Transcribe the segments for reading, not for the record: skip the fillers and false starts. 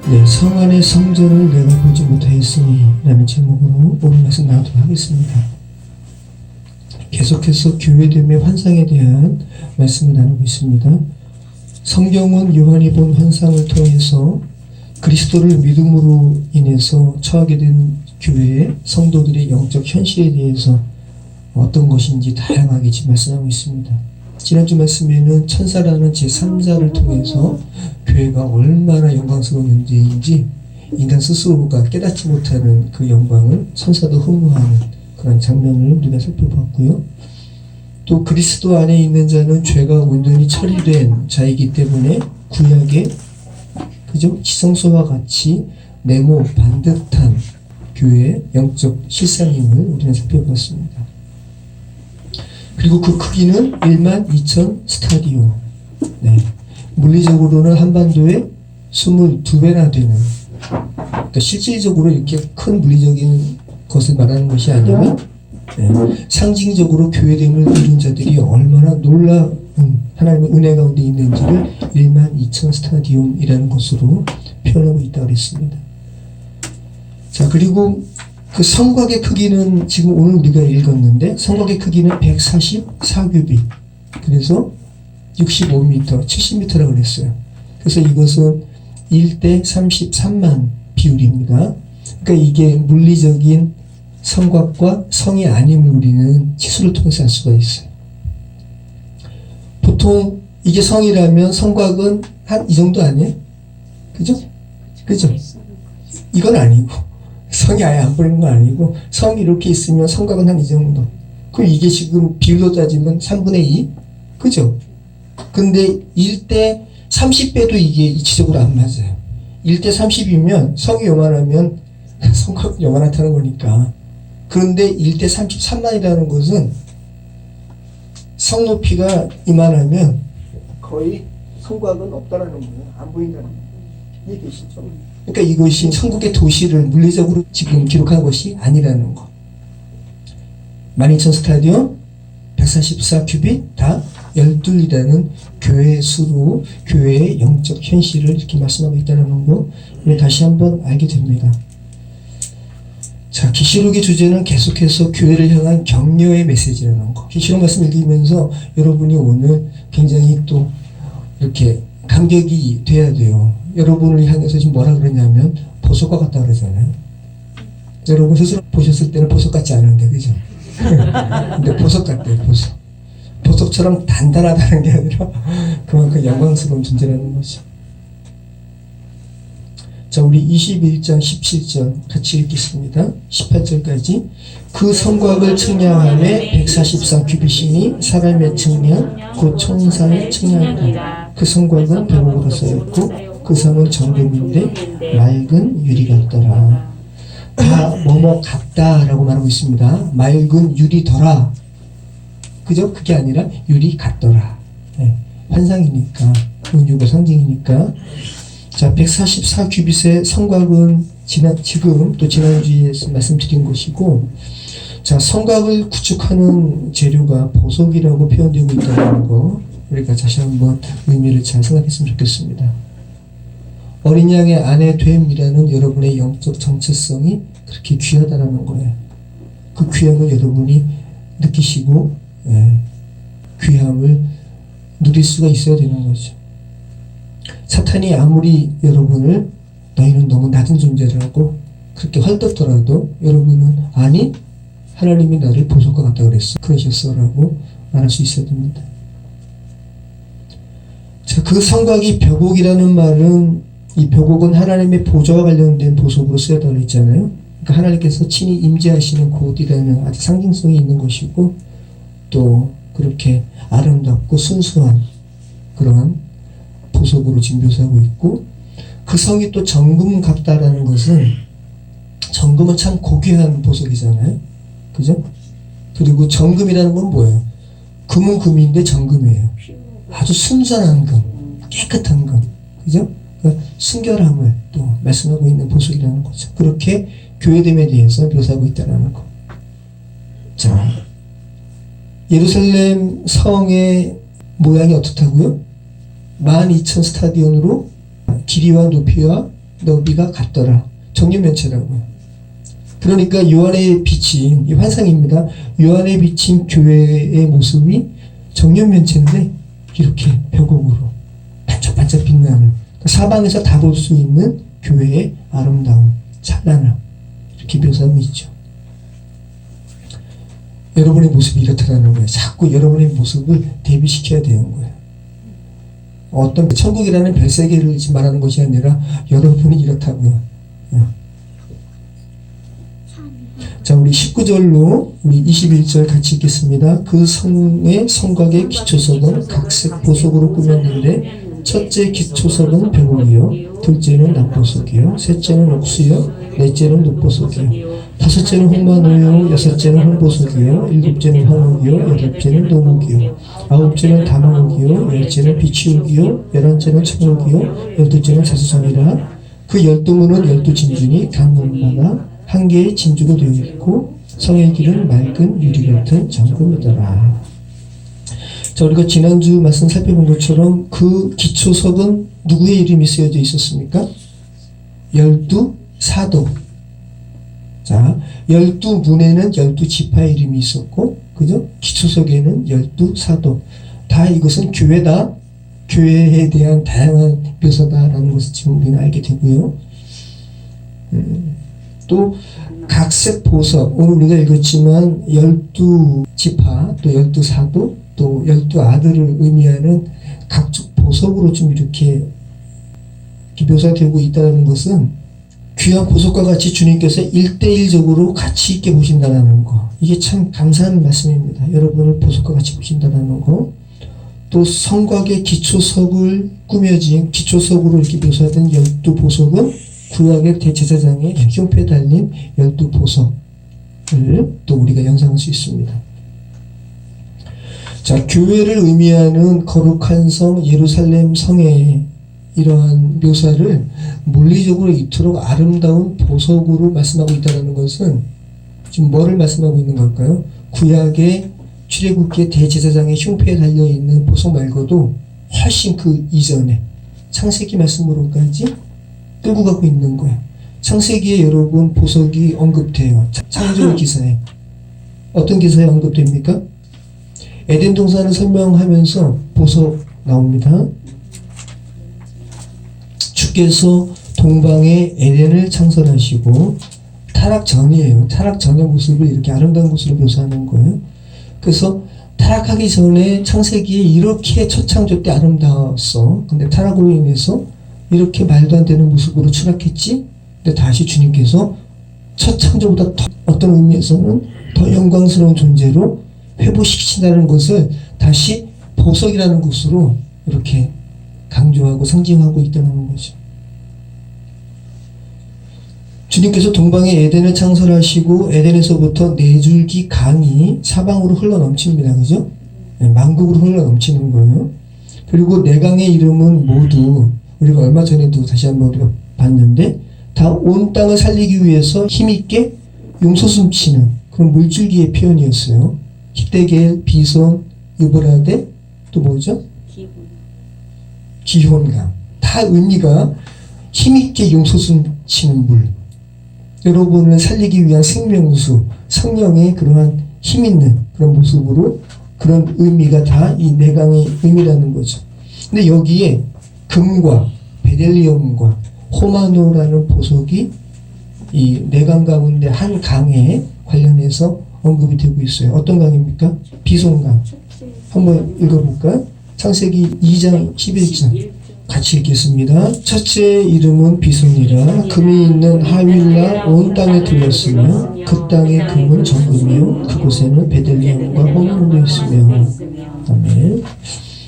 네, 성 안의 성전을 내가 보지 못하였으니 라는 제목으로 오늘 말씀 나누도록 하겠습니다. 계속해서 교회됨의 환상에 대한 말씀을 나누고 있습니다. 성경은 요한이 본 환상을 통해서 그리스도를 믿음으로 인해서 처하게 된 교회의 성도들의 영적 현실에 대해서 어떤 것인지 다양하게 지금 말씀하고 있습니다. 지난주 말씀에는 천사라는 제3자를 통해서 교회가 얼마나 영광스러운 존재인지 인간 스스로가 깨닫지 못하는 그 영광을 천사도 흠모하는 그런 장면을 우리가 살펴봤고요. 또 그리스도 안에 있는 자는 죄가 온전히 처리된 자이기 때문에 구약의 그죠? 지성소와 같이 네모 반듯한 교회의 영적 실상임을 우리는 살펴봤습니다. 그리고 그 크기는 12,000 스타디움. 네. 물리적으로는 한반도의 22배나 되는. 그러니까 실질적으로 이렇게 큰 물리적인 것을 말하는 것이 아니면 상징적으로 교회됨을 이룬 자들이 얼마나 놀라운 하나님의 은혜 가운데 있는지를 12,000 스타디움이라는 것으로 표현하고 있다고 그랬습니다. 자, 그리고 그 성곽의 크기는 지금 오늘 우리가 읽었는데 성곽의 크기는 144규빗, 그래서 65m, 70m라고 그랬어요. 그래서 이것은 1대 33만 비율입니다. 그러니까 이게 물리적인 성곽과 성이 아님을 우리는 치수를 통해서 알 수가 있어요. 보통 이게 성이라면 성곽은 한 이 정도 아니에요? 그죠? 그죠? 이건 아니고 성이 아예 안 보이는 건 아니고 성이 이렇게 있으면 성곽은 한 이 정도. 그럼 이게 지금 비율로 따지면 3분의 2? 그죠? 근데 1대 30배도 이게 이치적으로 안 맞아요. 1대 30이면 성이 요만하면 성곽은 요만하다는 거니까. 그런데 1대 33만이라는 것은 성 높이가 이만하면 거의 성곽은 없다라는 거예요. 안 보인다는 거예요. 이해되시죠? 그러니까 이것이 천국의 도시를 물리적으로 지금 기록한 것이 아니라는 거. 12,000 스타디움, 144 큐빗 다 열둘이라는 교회의 수로 교회의 영적 현실을 이렇게 말씀하고 있다는 거 우리 다시 한번 알게 됩니다. 자, 계시록의 주제는 계속해서 교회를 향한 격려의 메시지라는 거. 계시록 말씀 읽으면서 여러분이 오늘 굉장히 또 이렇게 감격이 돼야 돼요. 여러분을 향해서 지금 뭐라 그러냐면 보석과 같다 그러잖아요. 여러분 스스로 보셨을 때는 보석 같지 않은데, 그죠? 근데 보석 같대요, 보석. 보석처럼 단단하다는 게 아니라 그만큼 영광스러운 존재라는 거죠. 자, 우리 21장 17절 같이 읽겠습니다. 18절까지. 그 성곽을 측량함에 144 규빗이니 사람의 측량 곧 총상의 측량이라. 그 성곽은 벽으로 쌓였고 그 성은 정금인데 맑은 유리 같더라. 다 뭐뭐 같다라고 말하고 있습니다. 맑은 유리더라. 그죠? 그게 아니라 유리 같더라. 네. 환상이니까, 은유가 상징이니까. 자, 144 규빗의 성곽은 지금 또 지난주에 말씀드린 것이고, 자, 성곽을 구축하는 재료가 보석이라고 표현되고 있다는 거 우리가 다시 한번 의미를 잘 생각했으면 좋겠습니다. 어린 양의 아내 됨이라는 여러분의 영적 정체성이 그렇게 귀하다는 거예요. 그 귀함을 여러분이 느끼시고 귀함을 누릴 수가 있어야 되는 거죠. 사탄이 아무리 여러분을 너희는 너무 낮은 존재라고 그렇게 헐떡더라도 여러분은 아니 하나님이 나를 보석과 같다 그랬어, 그러셨어 라고 말할 수 있어야 됩니다. 자, 그 성곽이 벽옥이라는 말은 이 벽옥은 하나님의 보좌와 관련된 보석으로 쓰였다고 했잖아요. 그러니까 하나님께서 친히 임재하시는 곳이라는 아주 상징성이 있는 것이고 또 그렇게 아름답고 순수한 그러한 보석으로 지금 묘사하고 있고, 그 성이 또 정금 같다라는 것은 정금은 참 고귀한 보석이잖아요. 그죠? 그리고 정금이라는 건 뭐예요? 금은 금인데 정금이에요. 아주 순수한 금, 깨끗한 금. 그죠? 그러니까 순결함을 또 말씀하고 있는 보석이라는 거죠. 그렇게 교회됨에 대해서 묘사하고 있다는 거. 자, 예루살렘 성의 모양이 어떻다고요? 12,000 스타디온으로 길이와 높이와 너비가 같더라. 정육면체라고요. 그러니까 요 안에 비친 이 환상입니다. 요 안에 비친 교회의 모습이 정육면체인데 이렇게 벽옥으로 반짝반짝 빛나는 사방에서 다 볼 수 있는 교회의 아름다움, 찬란함 이렇게 묘사하고 있죠. 여러분의 모습이 이렇다는 거예요. 자꾸 여러분의 모습을 대비시켜야 되는 거예요. 어떤 천국이라는 별세계를 말하는 것이 아니라 여러분이 이렇다고요. 자, 우리 19절로 우리 21절 같이 읽겠습니다. 그 성의 성곽의 기초석은 각색 보석으로 꾸몄는데 첫째 기초석은 벽옥이요, 둘째는 남보석이요, 셋째는 옥수요, 넷째는 녹보석이요, 다섯째는 홍마노요, 여섯째는 홍보석이요, 일곱째는 황옥이요, 여덟째는 노목이요, 아홉째는 다망옥이요, 열째는 비치옥이요, 열한째는 청옥이요, 열둘째는 자수성이라. 그 12문은 12진주니 강문마다 한 개의 진주로 되어 있고 성의 길은 맑은 유리 같은 정금이더라. 자, 우리가 지난주 말씀 살펴본 것처럼 그 기초석은 누구의 이름이 쓰여져 있었습니까? 12사도. 자, 12문에는 12지파의 이름이 있었고, 그죠? 기초석에는 12사도. 다 이것은 교회다. 교회에 대한 다양한 묘사다라는 것을 지금 우리는 알게 되고요. 또 각색 보석, 오늘 우리가 읽었지만 12지파, 또 12사도, 또 12아들을 의미하는 각종 보석으로 좀 이렇게 묘사되고 있다는 것은 귀한 보석과 같이 주님께서 1대1적으로 가치 있게 보신다는 거, 이게 참 감사한 말씀입니다. 여러분을 보석과 같이 보신다는 거. 또 성곽의 기초석을 꾸며진 기초석으로 이렇게 묘사된 12보석은 구약의 대제사장의 흉패에 달린 12보석을 또 우리가 연상할 수 있습니다. 자, 교회를 의미하는 거룩한 성 예루살렘 성의 이러한 묘사를 물리적으로 이토록 아름다운 보석으로 말씀하고 있다는 것은 지금 뭐를 말씀하고 있는 걸까요? 구약의 출애굽기의 대제사장의 흉패에 달려있는 보석 말고도 훨씬 그 이전에 창세기 말씀으로까지 끌고 가고 있는 거예요. 창세기에 여러분 보석이 언급돼요. 창조 기사에. 어떤 기사에 언급됩니까? 에덴 동산을 설명하면서 보석 나옵니다. 주께서 동방에 에덴을 창설하시고, 타락 전이에요. 타락 전의 모습을 이렇게 아름다운 모습으로 묘사하는 거예요. 그래서 타락하기 전에 창세기에 이렇게 첫 창조 때 아름다웠어. 근데 타락으로 인해서 이렇게 말도 안 되는 모습으로 추락했지. 근데 다시 주님께서 첫 창조보다 더 어떤 의미에서는 더 영광스러운 존재로 회복시키신다는 것을 다시 보석이라는 것으로 이렇게 강조하고 상징하고 있다는 거죠. 주님께서 동방에 에덴을 창설하시고 에덴에서부터 네 줄기 강이 사방으로 흘러 넘칩니다. 그죠? 네, 만국으로 흘러 넘치는 거예요. 그리고 네 강의 이름은 모두 우리가 얼마 전에도 다시 한번 우리가 봤는데 다 온 땅을 살리기 위해서 힘있게 용솟음치는 그런 물줄기의 표현이었어요. 히데겔, 비손, 유브라데, 또 뭐죠? 기혼강. 다 의미가 힘있게 용솟음치는 물. 여러분을 살리기 위한 생명수, 성령의 그러한 힘있는 그런 모습으로 그런 의미가 다 이 내강의 의미라는 거죠. 근데 여기에 금과 베델리엄과 호마노라는 보석이 이 내강 가운데 한 강에 관련해서 언급이 되고 있어요. 어떤 강입니까? 비손강. 한번 읽어볼까요? 창세기 2장 11절 같이 읽겠습니다. 첫째 이름은 비손이라 금이 있는 하윌라 온 땅에 들렸으며 그 땅의 금은 정금이요 그곳에는 베델리엄과 호마노도 있으며. 아멘.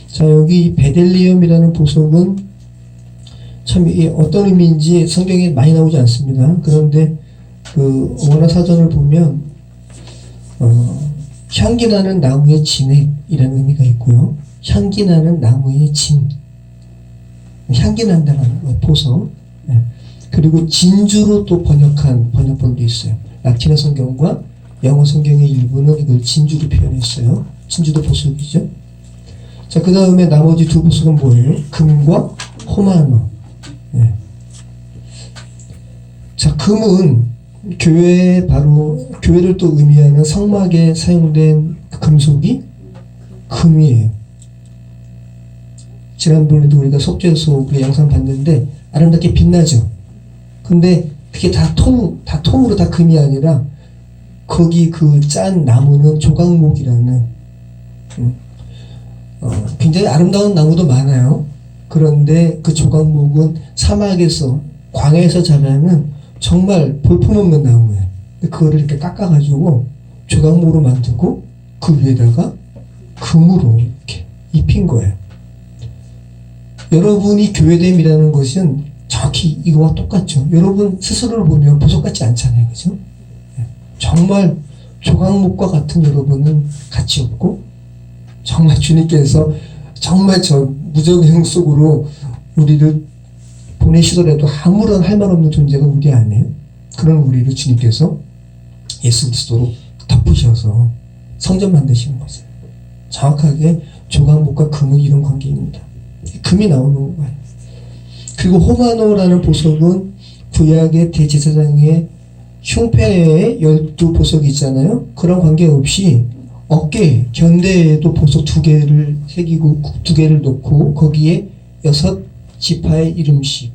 자, 여기 베델리엄이라는 보석은 참 이게 어떤 의미인지 성경에 많이 나오지 않습니다. 그런데 그 원어 사전을 보면 향기나는 나무의 진액이라는 의미가 있고요. 향기나는 나무의 진, 향기 난다는 거, 보석. 네. 그리고 진주로 또 번역한 번역본도 있어요. 라틴어 성경과 영어 성경의 일부는 이걸 진주로 표현했어요. 진주도 보석이죠. 자, 그 다음에 나머지 두 보석은 뭐예요? 금과 호마노. 네. 금은 교회를 또 의미하는 성막에 사용된 금속이 금이에요. 지난번에도 우리가 속죄소 그 영상 봤는데 아름답게 빛나죠. 근데 그게 다 통으로 다 금이 아니라 거기 그 짠 나무는 조각목이라는 굉장히 아름다운 나무도 많아요. 그런데 그 조각목은 사막에서 광야에서 자라는 정말 볼품없는 나무예요. 그거를 이렇게 깎아가지고 조각목으로 만들고 그 위에다가 금으로 이렇게 입힌 거예요. 여러분이 교회됨이라는 것은 정확히 이거와 똑같죠. 여러분 스스로를 보면 보석 같지 않잖아요. 그죠? 정말 조각목과 같은 여러분은 가치 없고, 정말 주님께서 정말 저 무적행 속으로 우리를 보내시더라도 아무런 할 말 없는 존재가 우리 안에, 그런 우리를 주님께서 예수 그리스도로 덮으셔서 성전 만드시는 거죠. 정확하게 조각목과 금은 이런 관계입니다. 금이 나오는 거예요. 그리고 호마노라는 보석은 구약의 대제사장의 흉패에 12보석이 있잖아요. 그런 관계없이 어깨, 견대에도 보석 2개를 새기고 2개를 놓고 거기에 6지파의 이름씩,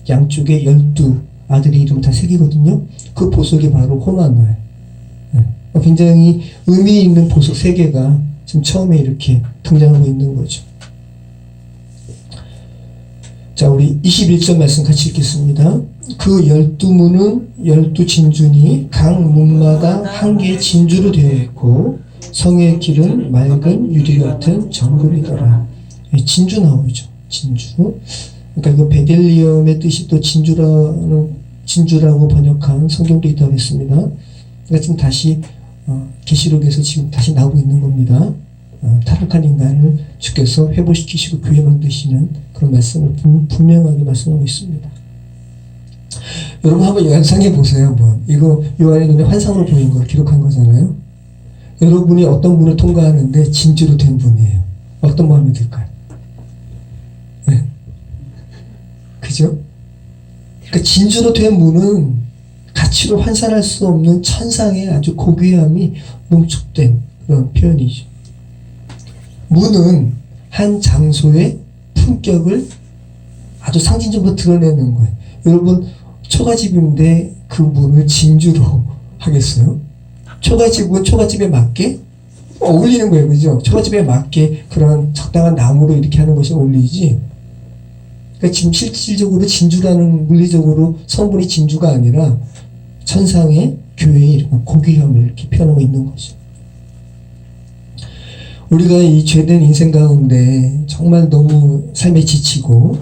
양쪽에 12 아들의 이름 다 새기거든요. 그 보석이 바로 호마노예요. 굉장히 의미 있는 보석 3개가 지금 처음에 이렇게 등장하고 있는 거죠. 자, 우리 21절 말씀 같이 읽겠습니다. 그 12문은 12진주니 각 문마다 한 개의 진주로 되어 있고 성의 길은 맑은 유리 같은 정금이더라. 진주 나오죠. 진주. 그러니까 이거 베델리엄의 뜻이 또 진주라고 번역한 성경도 있다고 했습니다. 그러니까 지금 다시 계시록에서 지금 다시 나오고 있는 겁니다. 타락한 인간을 주께서 회복시키시고 교회 만드시는 그런 말씀을 분명하게 말씀하고 있습니다. 여러분 한번 연상해 보세요. 한번 이거 요한의 눈에 환상으로 보인 걸 기록한 거잖아요. 여러분이 어떤 분을 통과하는데 진주로 된 분이에요. 어떤 마음이 들까요? 네. 그죠? 그러니까 진주로 된 분은 가치로 환산할 수 없는 천상의 아주 고귀함이 농축된 그런 표현이죠. 문은 한 장소의 품격을 아주 상징적으로 드러내는 거예요. 여러분 초가집인데 그 문을 진주로 하겠어요? 초가집은 초가집에 맞게 어울리는 거예요. 그죠? 초가집에 맞게 그런 적당한 나무로 이렇게 하는 것이 어울리지. 그러니까 지금 실질적으로 진주라는 물리적으로 성분이 진주가 아니라 천상의 교회의 이런 고귀함을 이렇게 표현하고 있는 거죠. 우리가 이 죄된 인생 가운데 정말 너무 삶에 지치고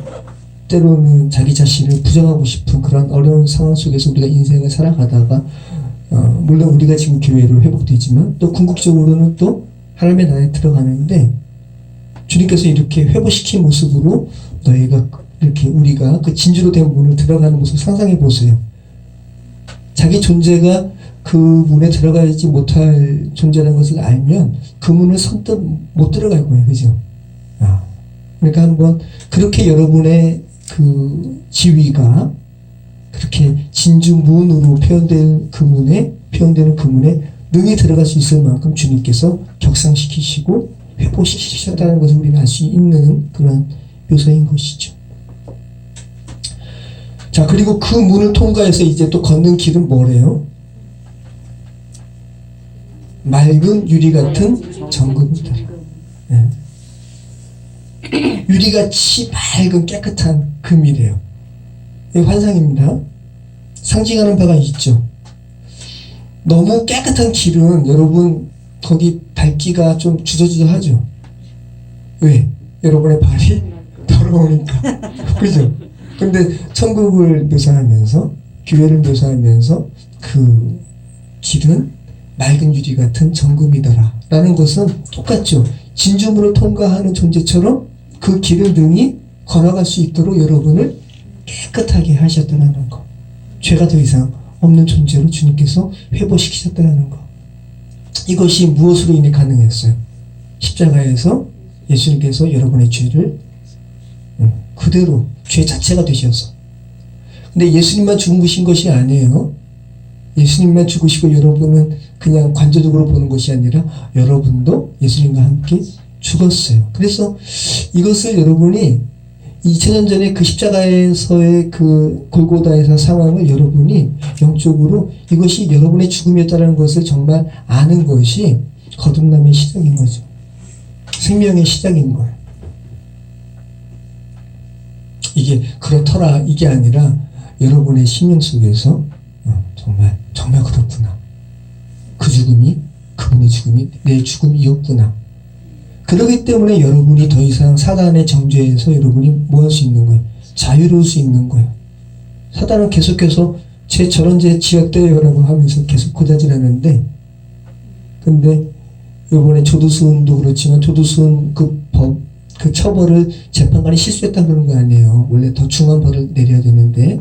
때로는 자기 자신을 부정하고 싶은 그런 어려운 상황 속에서 우리가 인생을 살아가다가 물론 우리가 지금 교회로 회복되지만 또 궁극적으로는 또 하나님의 나라에 들어가는데 주님께서 이렇게 회복시킨 모습으로 너희가 이렇게 우리가 그 진주로 된 문을 들어가는 모습을 상상해 보세요. 자기 존재가 그 문에 들어가지 못할 존재라는 것을 알면 그 문을 선뜻 못 들어갈 거예요. 그죠? 그러니까 한번 그렇게 여러분의 그 지위가 그렇게 진주문으로 표현되는 그 문에 능히 들어갈 수 있을 만큼 주님께서 격상시키시고 회복시키셨다는 것을 우리가 알 수 있는 그런 묘사인 것이죠. 자, 그리고 그 문을 통과해서 이제 또 걷는 길은 뭐래요? 맑은 유리 같은 정금이다. 네. 유리같이 맑은 깨끗한 금이래요. 이 환상입니다. 상징하는 바가 있죠. 너무 깨끗한 길은 여러분 거기 밟기가 좀 주저주저하죠. 왜? 여러분의 발이 더러우니까. 그죠? 근데 천국을 묘사하면서 교회를 묘사하면서 그 길은 맑은 유리 같은 정금이더라 라는 것은 똑같죠. 진주문을 통과하는 존재처럼 그 길을 능히 걸어갈 수 있도록 여러분을 깨끗하게 하셨다는 것. 죄가 더 이상 없는 존재로 주님께서 회복시키셨다는 것. 이것이 무엇으로 인해 가능했어요? 십자가에서 예수님께서 여러분의 죄를 그대로 죄 자체가 되셔서. 근데 예수님만 죽으신 것이 아니에요. 예수님만 죽으시고 여러분은 그냥 관조적으로 보는 것이 아니라 여러분도 예수님과 함께 죽었어요. 그래서 이것을 여러분이 2000년 전에 그 십자가에서의 그 골고다에서 상황을 여러분이 영적으로 이것이 여러분의 죽음이었다는 것을 정말 아는 것이 거듭남의 시작인 거죠. 생명의 시작인 거예요. 이게 그렇더라 이게 아니라 여러분의 심령 속에서 정말 그렇구나. 그 죽음이 그분의 죽음이 내 죽음이었구나. 그렇기 때문에 여러분이 더 이상 사단의 정죄에서 여러분이 뭐 할 수 있는 거예요? 자유로울 수 있는 거예요. 사단은 계속해서 저런 죄 지었대요 라고 하면서 계속 고자질하는데, 근데 이번에 조두순도 그렇지만 조두순 그 처벌을 재판관이 실수했다는 그런 거 아니에요. 원래 더 중한 벌을 내려야 되는데.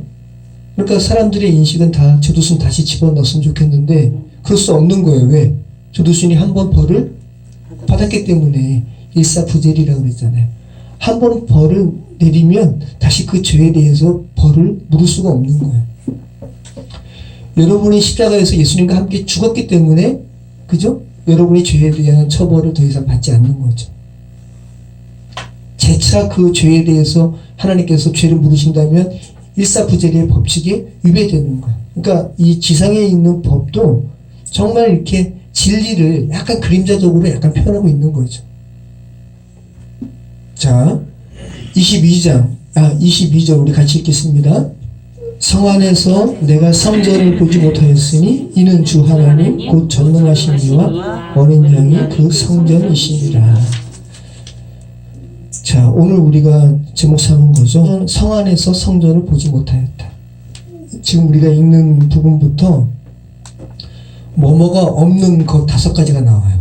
그러니까 사람들의 인식은 다 조두순 다시 집어넣었으면 좋겠는데 그럴 수 없는 거예요. 왜? 조두순이 한 번 벌을 받았기 때문에 일사부재리라고 그랬잖아요. 한 번 벌을 내리면 다시 그 죄에 대해서 벌을 물을 수가 없는 거예요. 여러분이 십자가에서 예수님과 함께 죽었기 때문에, 그죠? 여러분이 죄에 대한 처벌을 더 이상 받지 않는 거죠. 재차 그 죄에 대해서 하나님께서 죄를 물으신다면 일사부재리의 법칙에 위배되는 거예요. 그러니까 이 지상에 있는 법도 정말 이렇게 진리를 약간 그림자적으로 약간 표현하고 있는 거죠. 자, 22절 우리 같이 읽겠습니다. 성 안에서 내가 성전을 보지 못하였으니 이는 주 하나님 곧 전능하신 이와 어린 양이 그 성전이시니라. 자, 오늘 우리가 제목 삼은 거죠. 성 안에서 성전을 보지 못하였다. 지금 우리가 읽는 부분부터 뭐뭐가 없는 것 5가지가 나와요.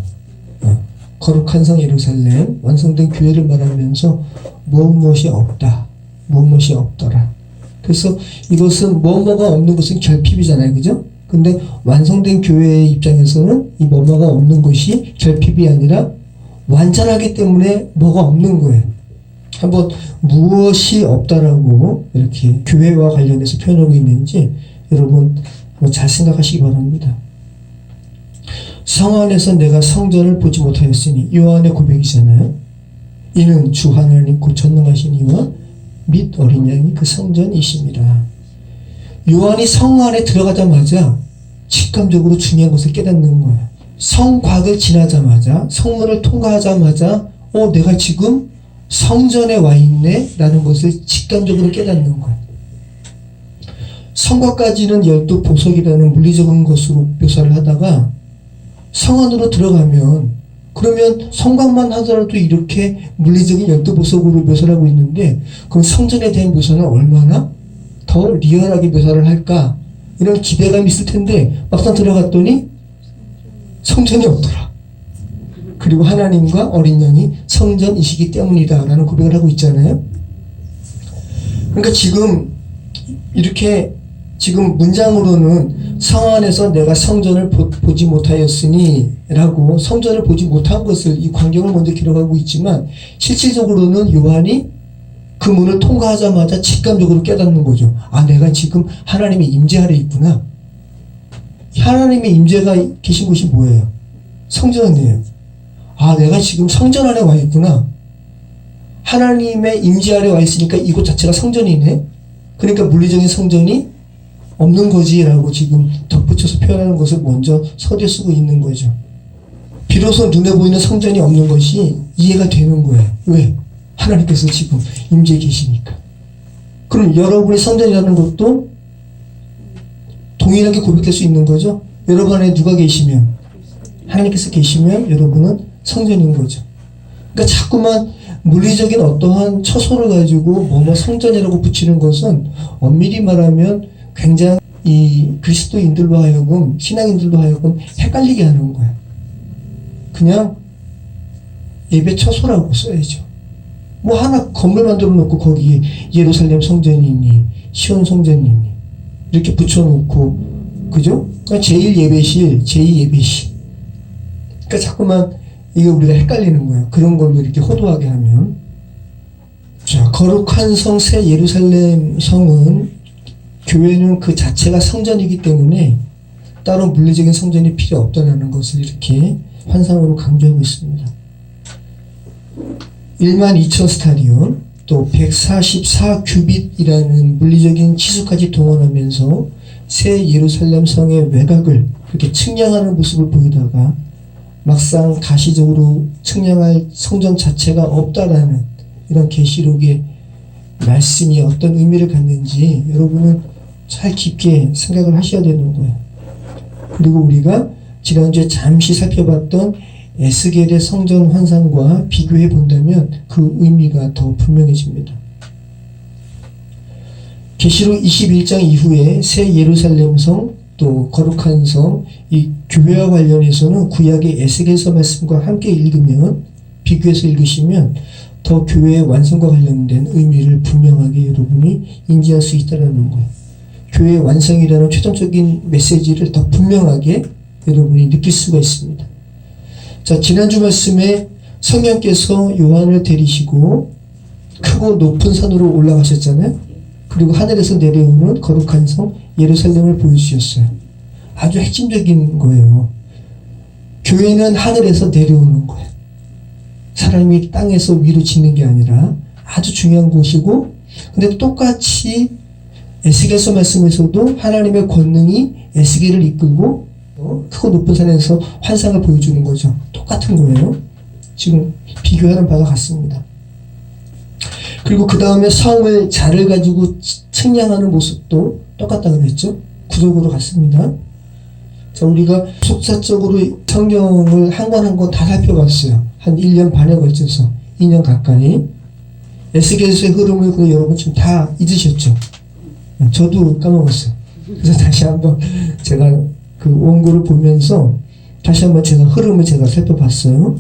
거룩한 성 예루살렘, 완성된 교회를 말하면서 무엇이 없다, 무엇이 없더라. 그래서 이것은 뭐뭐가 없는 것은 결핍이잖아요, 그죠? 근데 완성된 교회의 입장에서는 이 뭐뭐가 없는 것이 결핍이 아니라 완전하기 때문에 뭐가 없는 거예요. 한번 무엇이 없다라고 이렇게 교회와 관련해서 표현하고 있는지 여러분 한번 잘 생각하시기 바랍니다. 성 안에서 내가 성전을 보지 못하였으니 요한의 고백이잖아요. 이는 주 하나님 곧 전능하신 이와 및 어린 양이 그 성전이심이라. 요한이 성 안에 들어가자마자 직감적으로 중요한 것을 깨닫는 거예요. 성곽을 지나자마자, 성문을 통과하자마자 내가 지금 성전에 와 있네 라는 것을 직감적으로 깨닫는 거예요. 성곽까지는 12보석이라는 물리적인 것으로 묘사를 하다가 성 안으로 들어가면, 그러면 성곽만 하더라도 이렇게 물리적인 12보석으로 묘사를 하고 있는데 그럼 성전에 대한 묘사는 얼마나 더 리얼하게 묘사를 할까, 이런 기대감이 있을 텐데 막상 들어갔더니 성전이 없더라. 그리고 하나님과 어린 양이 성전이시기 때문이다 라는 고백을 하고 있잖아요. 그러니까 지금 이렇게 지금 문장으로는 성 안에서 내가 성전을 보지 못하였으니 라고 성전을 보지 못한 것을 이 광경을 먼저 기록하고 있지만 실질적으로는 요한이 그 문을 통과하자마자 직감적으로 깨닫는 거죠. 내가 지금 하나님의 임재 아래 있구나. 하나님의 임재가 계신 곳이 뭐예요? 성전이에요. 내가 지금 성전 안에 와 있구나. 하나님의 임재 아래 와 있으니까 이곳 자체가 성전이네. 그러니까 물리적인 성전이 없는 거지라고 지금 덧붙여서 표현하는 것을 먼저 서두에 쓰고 있는 거죠. 비로소 눈에 보이는 성전이 없는 것이 이해가 되는 거예요. 왜? 하나님께서 지금 임재해 계시니까. 그럼 여러분의 성전이라는 것도 동일하게 고백될 수 있는 거죠. 여러분 안에 누가 계시면, 하나님께서 계시면 여러분은 성전인 거죠. 그러니까 자꾸만 물리적인 어떠한 처소를 가지고 뭐뭐 성전이라고 붙이는 것은 엄밀히 말하면 굉장히 이 그리스도인들로 하여금, 신앙인들로 하여금 헷갈리게 하는 거예요. 그냥 예배 처소라고 써야죠. 뭐 하나 건물 만들어 놓고 거기에 예루살렘 성전이니 시온 성전이니 이렇게 붙여놓고, 그죠? 그러니까 제1예배실, 제2예배실. 그러니까 자꾸만 이게 우리가 헷갈리는 거예요. 그런 걸로 이렇게 호도하게 하면. 자, 거룩한 성 새 예루살렘 성은 교회는 그 자체가 성전이기 때문에 따로 물리적인 성전이 필요 없다는 것을 이렇게 환상으로 강조하고 있습니다. 12,000 스타디온, 또 144 규빗이라는 물리적인 치수까지 동원하면서 새 예루살렘 성의 외곽을 그렇게 측량하는 모습을 보이다가 막상 가시적으로 측량할 성전 자체가 없다라는 이런 계시록의 말씀이 어떤 의미를 갖는지 여러분은 잘 깊게 생각을 하셔야 되는 거예요. 그리고 우리가 지난주에 잠시 살펴봤던 에스겔의 성전 환상과 비교해 본다면 그 의미가 더 분명해집니다. 계시록 21장 이후에 새 예루살렘 성, 또 거룩한 성, 이 교회와 관련해서는 구약의 에스겔서 말씀과 함께 읽으면, 비교해서 읽으시면 더 교회의 완성과 관련된 의미를 분명하게 여러분이 인지할 수 있다는 거예요. 교회의 완성이라는 최종적인 메시지를 더 분명하게 여러분이 느낄 수가 있습니다. 자, 지난주 말씀에 성령께서 요한을 데리시고 크고 높은 산으로 올라가셨잖아요. 그리고 하늘에서 내려오는 거룩한 성 예루살렘을 보여주셨어요. 아주 핵심적인 거예요. 교회는 하늘에서 내려오는 거예요. 사람이 땅에서 위로 짓는 게 아니라 아주 중요한 곳이고, 근데 똑같이 에스겔서 말씀에서도 하나님의 권능이 에스겔을 이끌고 크고 높은 산에서 환상을 보여주는 거죠. 똑같은 거예요. 지금 비교하는 바가 같습니다. 그리고 그 다음에 성을 자를 가지고 측량하는 모습도 똑같다고 그랬죠. 구속으로 같습니다. 자, 우리가 속사적으로 성경을 한 권 한 권 다 살펴봤어요. 한 1년 반에 걸쳐서 2년 가까이. 에스겔서의 흐름을 여러분 지금 다 잊으셨죠? 저도 까먹었어요. 그래서 다시 한번 제가 그 원고를 보면서 다시 한번 제가 흐름을 제가 살펴봤어요.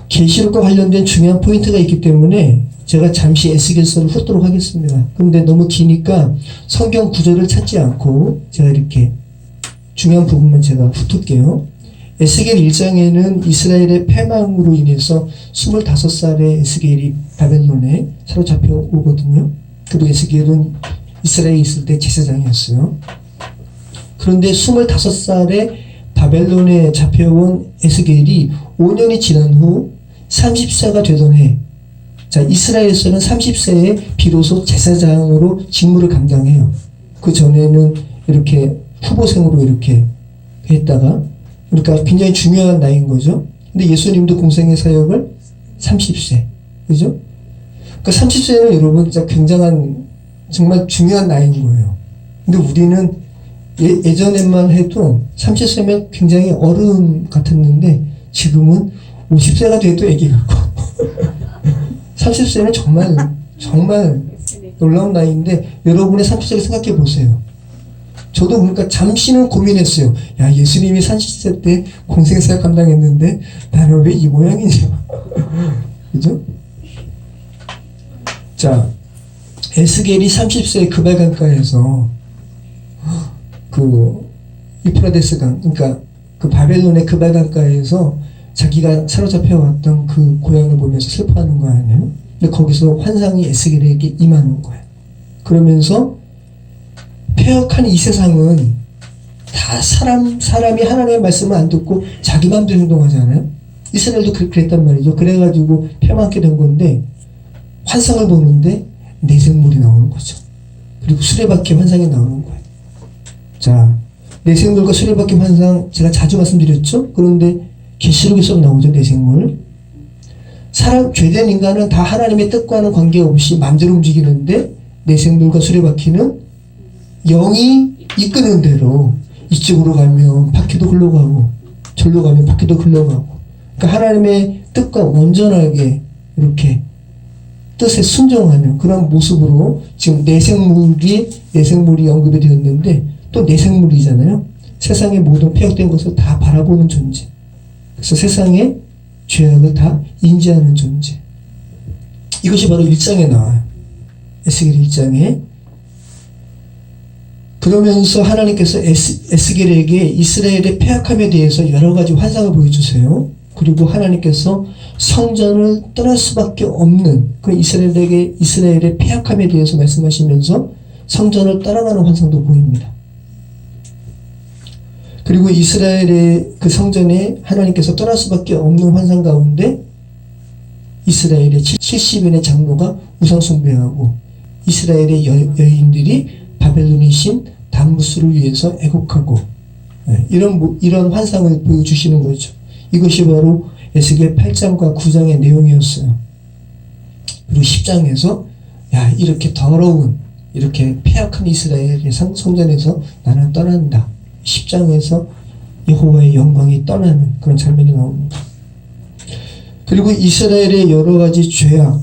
계시록과 관련된 중요한 포인트가 있기 때문에 제가 잠시 에스겔서를 훑도록 하겠습니다. 그런데 너무 기니까 성경 구절을 찾지 않고 제가 이렇게 중요한 부분만 제가 훑을게요. 에스겔 1장에는 이스라엘의 패망으로 인해서 25살의 에스겔이 바벨론에 사로잡혀 오거든요. 그리고 에스겔은 이스라엘에 있을 때 제사장이었어요. 그런데 25살에 바벨론에 잡혀온 에스겔이 5년이 지난 후 30세가 되던 해, 자, 이스라엘에서는 30세에 비로소 제사장으로 직무를 감당해요. 그 전에는 이렇게 후보생으로 이렇게 했다가, 그러니까 굉장히 중요한 나이인 거죠. 근데 예수님도 공생의 사역을 30세, 그죠? 그러니까 30세는 여러분 진짜 굉장한, 정말 중요한 나이인 거예요. 근데 우리는 예전에만 해도 30세면 굉장히 어른 같았는데 지금은 50세가 돼도 애기 같고 30세는 정말 놀라운 나이인데 여러분의 30세를 생각해 보세요. 저도 그러니까 잠시는 고민했어요. 야, 예수님이 30세 때 공생사역 감당했는데 나는 왜 이 모양이냐. 그죠? 자, 에스겔이 30세에 그발강가에서 그 유프라데스 강, 그러니까 그 바벨론의 그발강가에서 자기가 사로잡혀 왔던 그 고향을 보면서 슬퍼하는 거 아니에요? 근데 거기서 환상이 에스겔에게 임하는 거예요. 그러면서 폐역한 이 세상은 다 사람이 하나님의 말씀을 안 듣고 자기 마음대로 행동하잖아요. 이스라엘도 그랬단 말이죠. 그래가지고 패망하게 된 건데 환상을 보는데 내생물이 나오는 거죠. 그리고 수레바퀴 환상이 나오는 거예요. 자, 내생물과 수레바퀴 환상 제가 자주 말씀드렸죠. 그런데 계시록에서 나오죠. 내생물. 죄된 인간은 다 하나님의 뜻과는 관계없이 마음대로 움직이는데 내생물과 수레바퀴는 영이 이끄는 대로 이쪽으로 가면 바퀴도 흘러가고 절로 가면 바퀴도 흘러가고, 그러니까 하나님의 뜻과 온전하게 이렇게 뜻에 순종하는 그런 모습으로 지금 내생물이 언급이 되었는데 또 내생물이잖아요. 세상의 모든 폐역된 것을 다 바라보는 존재. 그래서 세상의 죄악을 다 인지하는 존재. 이것이 바로 1장에 나와요. 에스겔 1장에. 그러면서 하나님께서 에스겔에게 이스라엘의 폐역함에 대해서 여러 가지 환상을 보여주세요. 그리고 하나님께서 성전을 떠날 수밖에 없는 그 이스라엘의 폐역함에 대해서 말씀하시면서 성전을 떠나가는 환상도 보입니다. 그리고 이스라엘의 그 성전에 하나님께서 떠날 수밖에 없는 환상 가운데 이스라엘의 70인의 장로가 우상숭배하고 이스라엘의 여인들이 바벨론의 신 담무스를 위해서 애곡하고, 이런 환상을 보여주시는 거죠. 이것이 바로 에스겔 8장과 9장의 내용이었어요. 그리고 10장에서 야, 이렇게 더러운, 이렇게 폐역한 이스라엘의 성전에서 나는 떠난다. 10장에서 여호와의 영광이 떠나는 그런 장면이 나옵니다. 그리고 이스라엘의 여러 가지 죄악이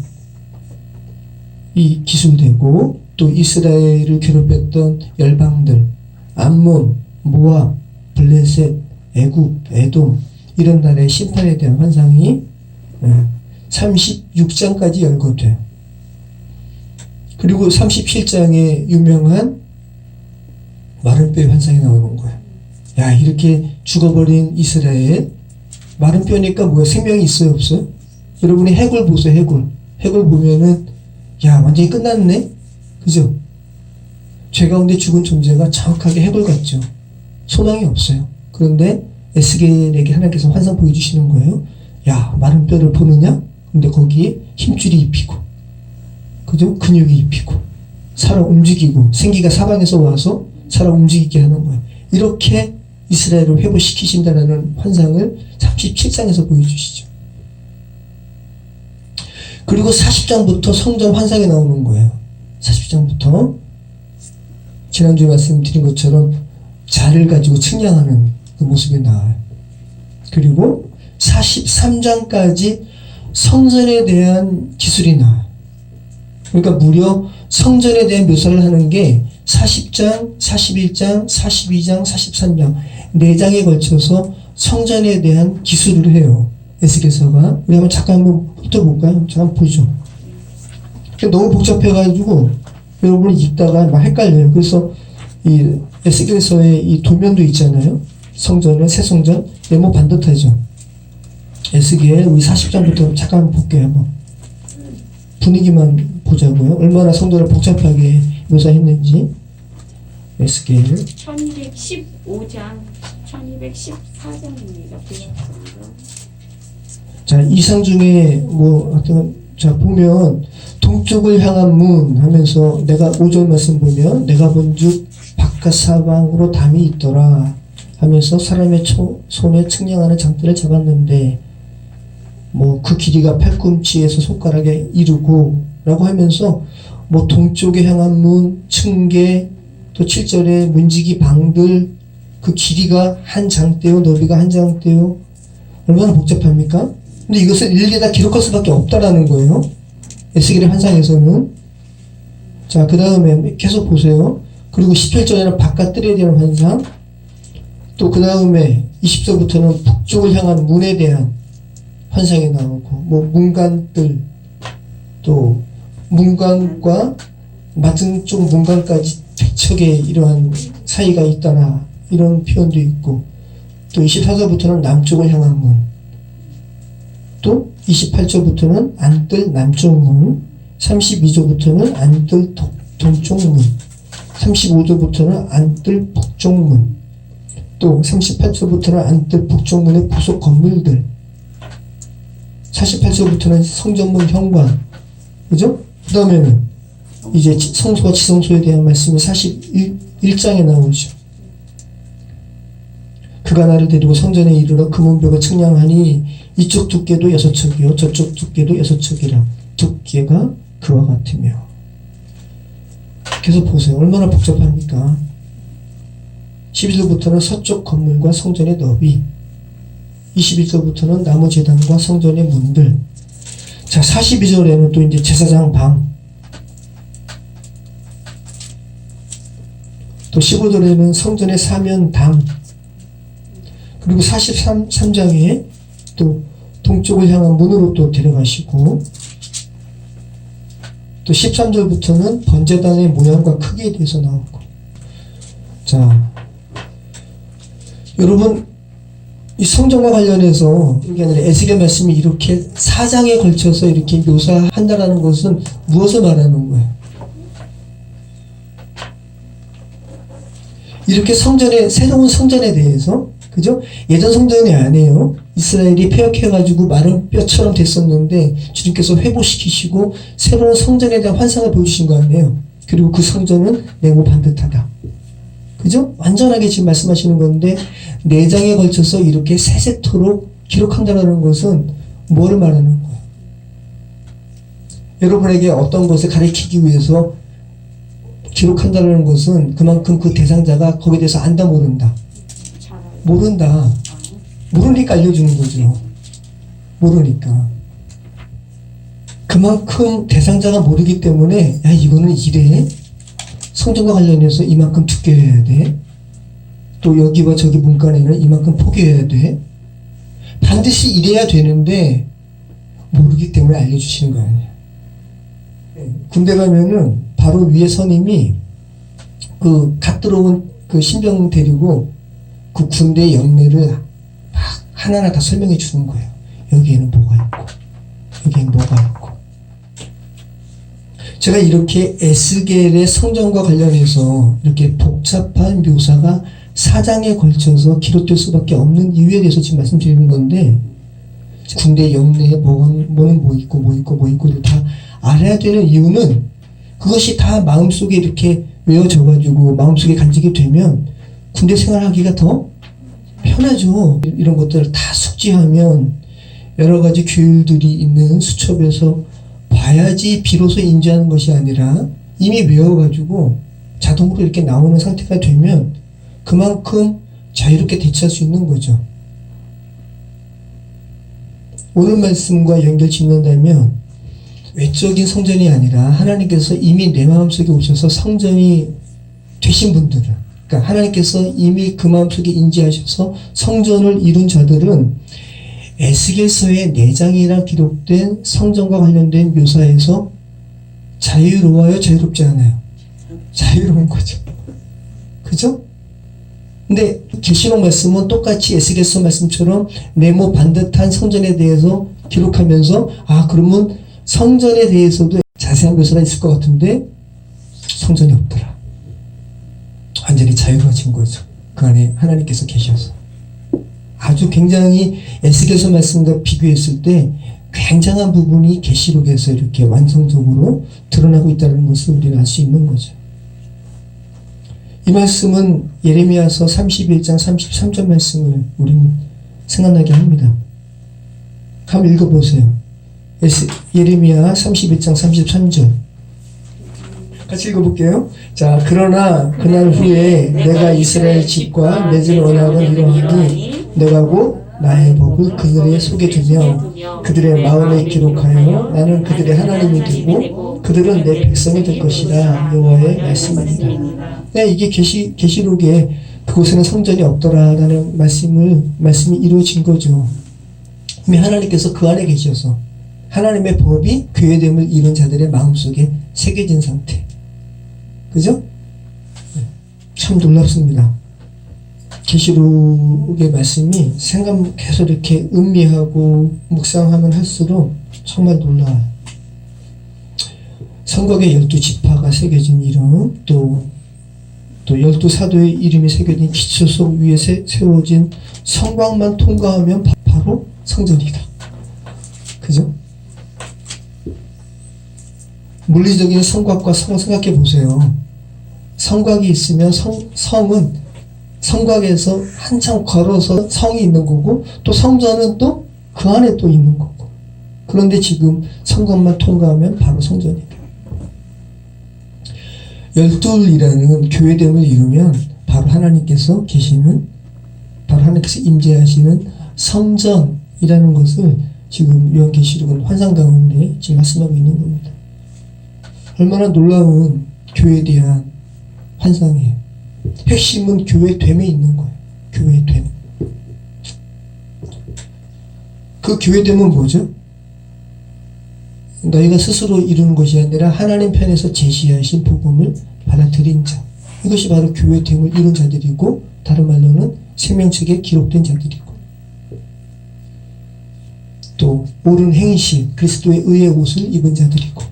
기술되고, 또 이스라엘을 괴롭혔던 열방들, 암몬, 모압, 블레셋, 애굽, 에돔, 이런 나라의 심판에 대한 환상이 36장까지 열거돼요. 그리고 37장에 유명한 마른 뼈의 환상이 나오는 거예요. 야, 이렇게 죽어버린 이스라엘, 마른 뼈니까 뭐야? 생명이 있어요, 없어요? 여러분이 해골 보세요, 해골. 해골 보면은, 야, 완전히 끝났네? 그죠? 죄 가운데 죽은 존재가 정확하게 해골 같죠? 소망이 없어요. 그런데 에스겔에게 하나님께서 환상 보여주시는 거예요. 야, 마른 뼈를 보느냐? 근데 거기에 힘줄이 입히고, 그죠? 근육이 입히고, 살아 움직이고, 생기가 사방에서 와서 살아 움직이게 하는 거예요. 이렇게 이스라엘을 회복시키신다는 환상을 37장에서 보여주시죠. 그리고 40장부터 성전 환상이 나오는 거예요. 40장부터 지난주에 말씀드린 것처럼 자를 가지고 측량하는 그 모습이 나와요. 그리고 43장까지 성전에 대한 기술이 나와요. 그러니까 무려 성전에 대한 묘사를 하는 게 40장, 41장, 42장, 43장 4장에 걸쳐서 성전에 대한 기술을 해요. 에스겔서가. 우리 한번 훑어볼까요? 잠깐 보죠. 너무 복잡해가지고 여러분이 읽다가 막 헷갈려요. 그래서 이 에스겔서의 이 도면도 있잖아요. 성전의 새 성전 네모 반듯하죠. 에스겔 우리 40장부터 잠깐 볼게요. 한번 분위기만 보자고요. 얼마나 성전을 복잡하게 묘사했는지. 에스겔 1215장 1214장입니다. 자, 이상 중에 뭐 하여튼 자 보면 동쪽을 향한 문 하면서 내가 5절 말씀 보면 내가 본즉 바깥 사방으로 담이 있더라 하면서 사람의 손에 측량하는 장대를 잡았는데 뭐 그 길이가 팔꿈치에서 손가락에 이르고 라고 하면서 뭐 동쪽에 향한 문, 층계, 또 7절에 문지기 방들, 그 길이가 한 장대요, 너비가 한 장대요. 얼마나 복잡합니까? 근데 이것을 일일이 다 기록할 수밖에 없다라는 거예요. 에스겔의 환상에서는. 자, 그 다음에 계속 보세요. 그리고 17절에는 바깥 뜰에 대한 환상, 또 그 다음에 20절부터는 북쪽을 향한 문에 대한 환상이 나오고, 뭐 문간뜰, 또 문간과 맞은 쪽 문간까지 대척에 이러한 사이가 있다나 이런 표현도 있고, 또 24절부터는 남쪽을 향한 문, 또 28절부터는 안뜰 남쪽 문, 32절부터는 안뜰 동쪽 문, 35절부터는 안뜰 북쪽 문, 또 38절부터는 안뜰 북쪽 문의 부속 건물들, 48절부터는 성전문 현관, 그죠? 그 다음에는 이제 성소와 지성소에 대한 말씀이 41장에 나오죠. 그가 나를 데리고 성전에 이르러 금은벽을 측량하니 이쪽 두께도 6척이요 저쪽 두께도 6척이라 두께가 그와 같으며. 계속 보세요. 얼마나 복잡합니까? 11절부터는 서쪽 건물과 성전의 너비, 21절부터는 나무 제단과 성전의 문들. 자, 42절에는 또 이제 제사장 방, 또 15절에는 성전의 사면담, 그리고 43장에 또 동쪽을 향한 문으로 또 데려가시고, 또 13절부터는 번제단의 모양과 크기에 대해서 나오고. 자, 여러분 이 성전과 관련해서 이게 아니라 에스겔 말씀이 이렇게 4장에 걸쳐서 이렇게 묘사한다라는 것은 무엇을 말하는 거예요? 이렇게 성전에, 새로운 성전에 대해서, 그죠? 예전 성전이 아니에요. 이스라엘이 폐역해가지고 마른 뼈처럼 됐었는데 주님께서 회복시키시고 새로운 성전에 대한 환상을 보여주신 거 아니에요. 그리고 그 성전은 네모 반듯하다. 그죠? 완전하게 지금 말씀하시는 건데 4장에 걸쳐서 이렇게 세세토록 기록한다는 것은 뭘 말하는 거예요? 여러분에게 어떤 것을 가르치기 위해서 기록한다는 것은 그만큼 그 대상자가 거기에 대해서 안다 모른다. 잘 알고. 모른다. 모르니까 알려주는 거죠. 모르니까. 그만큼 대상자가 모르기 때문에 야 이거는 이래. 성전과 관련해서 이만큼 두께 해야 돼. 또 여기와 저기 문간에는 이만큼 포개해야 돼. 반드시 이래야 되는데 모르기 때문에 알려주시는 거 아니에요. 군대 가면은 바로 위에 선임이 그 갓 들어온 그 신병 데리고 그 군대 영내를 막 하나하나 다 설명해 주는 거예요. 여기에는 뭐가 있고 여기에는 뭐가 있고. 제가 이렇게 에스겔의 성전과 관련해서 이렇게 복잡한 묘사가 4장에 걸쳐서 기록될 수밖에 없는 이유에 대해서 지금 말씀드리는 건데 군대 영내에 뭐는 뭐 있고 뭐 있고 뭐 있고를 다 알아야 되는 이유는 그것이 다 마음속에 이렇게 외워져가지고 마음속에 간직이 되면 군대 생활하기가 더 편하죠. 이런 것들을 다 숙지하면 여러 가지 규율들이 있는 수첩에서 봐야지 비로소 인지하는 것이 아니라 이미 외워가지고 자동으로 이렇게 나오는 상태가 되면 그만큼 자유롭게 대처할 수 있는 거죠. 오늘 말씀과 연결 짓는다면 외적인 성전이 아니라 하나님께서 이미 내 마음속에 오셔서 성전이 되신 분들은, 그러니까 하나님께서 이미 그 마음속에 인지하셔서 성전을 이룬 자들은 에스겔서의 4장이라 기록된 성전과 관련된 묘사에서 자유로워요? 자유롭지 않아요? 자유로운 거죠. 그죠? 근데 계시록 말씀은 똑같이 에스겔서 말씀처럼 네모 반듯한 성전에 대해서 기록하면서 아 그러면 성전에 대해서도 자세한 묘사가 있을 것 같은데 성전이 없더라. 완전히 자유로워진 거죠. 그 안에 하나님께서 계셔서. 아주 굉장히 에스겔서 말씀과 비교했을 때 굉장한 부분이 계시록에서 이렇게 완성적으로 드러나고 있다는 것을 우리는 알 수 있는 거죠. 이 말씀은 예레미야서 31장 33절 말씀을 우린 생각나게 합니다. 한번 읽어보세요. 예레미야 31장 33절 같이 읽어볼게요. 자, 그러나 그날 후에 내가 이스라엘 집과 맺은 언약을 이루하니 내가 곧 나의 법을 그들의 속에 두며 그들의 마음에 기록하여 나는 그들의 하나님이 되고 그들은 내 백성이 될 것이라 여호와의 말씀이니라. 네, 이게 계시록에 그곳에는 성전이 없더라라는 말씀이 이루어진 거죠. 이미 하나님께서 그 안에 계셔서 하나님의 법이 교회됨을 이룬 자들의 마음속에 새겨진 상태. 그죠? 참 놀랍습니다. 계시록의 말씀이 계속 이렇게 음미하고 묵상하면 할수록 정말 놀라워요. 성곽에 12지파가 새겨진 이름, 또 12사도의 이름이 새겨진 기초석 위에 세워진 성곽만 통과하면 바로 성전이다. 그죠? 물리적인 성곽과 성을 생각해 보세요. 성곽이 있으면 성은 성곽에서 한참 걸어서 성이 있는 거고 또 성전은 또 그 안에 또 있는 거고. 그런데 지금 성곽만 통과하면 바로 성전이다. 12이라는 교회됨을 이루면 바로 하나님께서 계시는, 바로 하나님께서 임재하시는 성전이라는 것을 지금 요한계시록은 환상 가운데 지금 말씀하고 있는 겁니다. 얼마나 놀라운 교회에 대한 환상이에요. 핵심은 교회됨에 있는 거예요. 교회됨. 그 교회됨은 뭐죠? 너희가 스스로 이루는 것이 아니라 하나님 편에서 제시하신 복음을 받아들인 자. 이것이 바로 교회됨을 이룬 자들이고 다른 말로는 생명책에 기록된 자들이고 또 옳은 행실, 그리스도의 의의 옷을 입은 자들이고.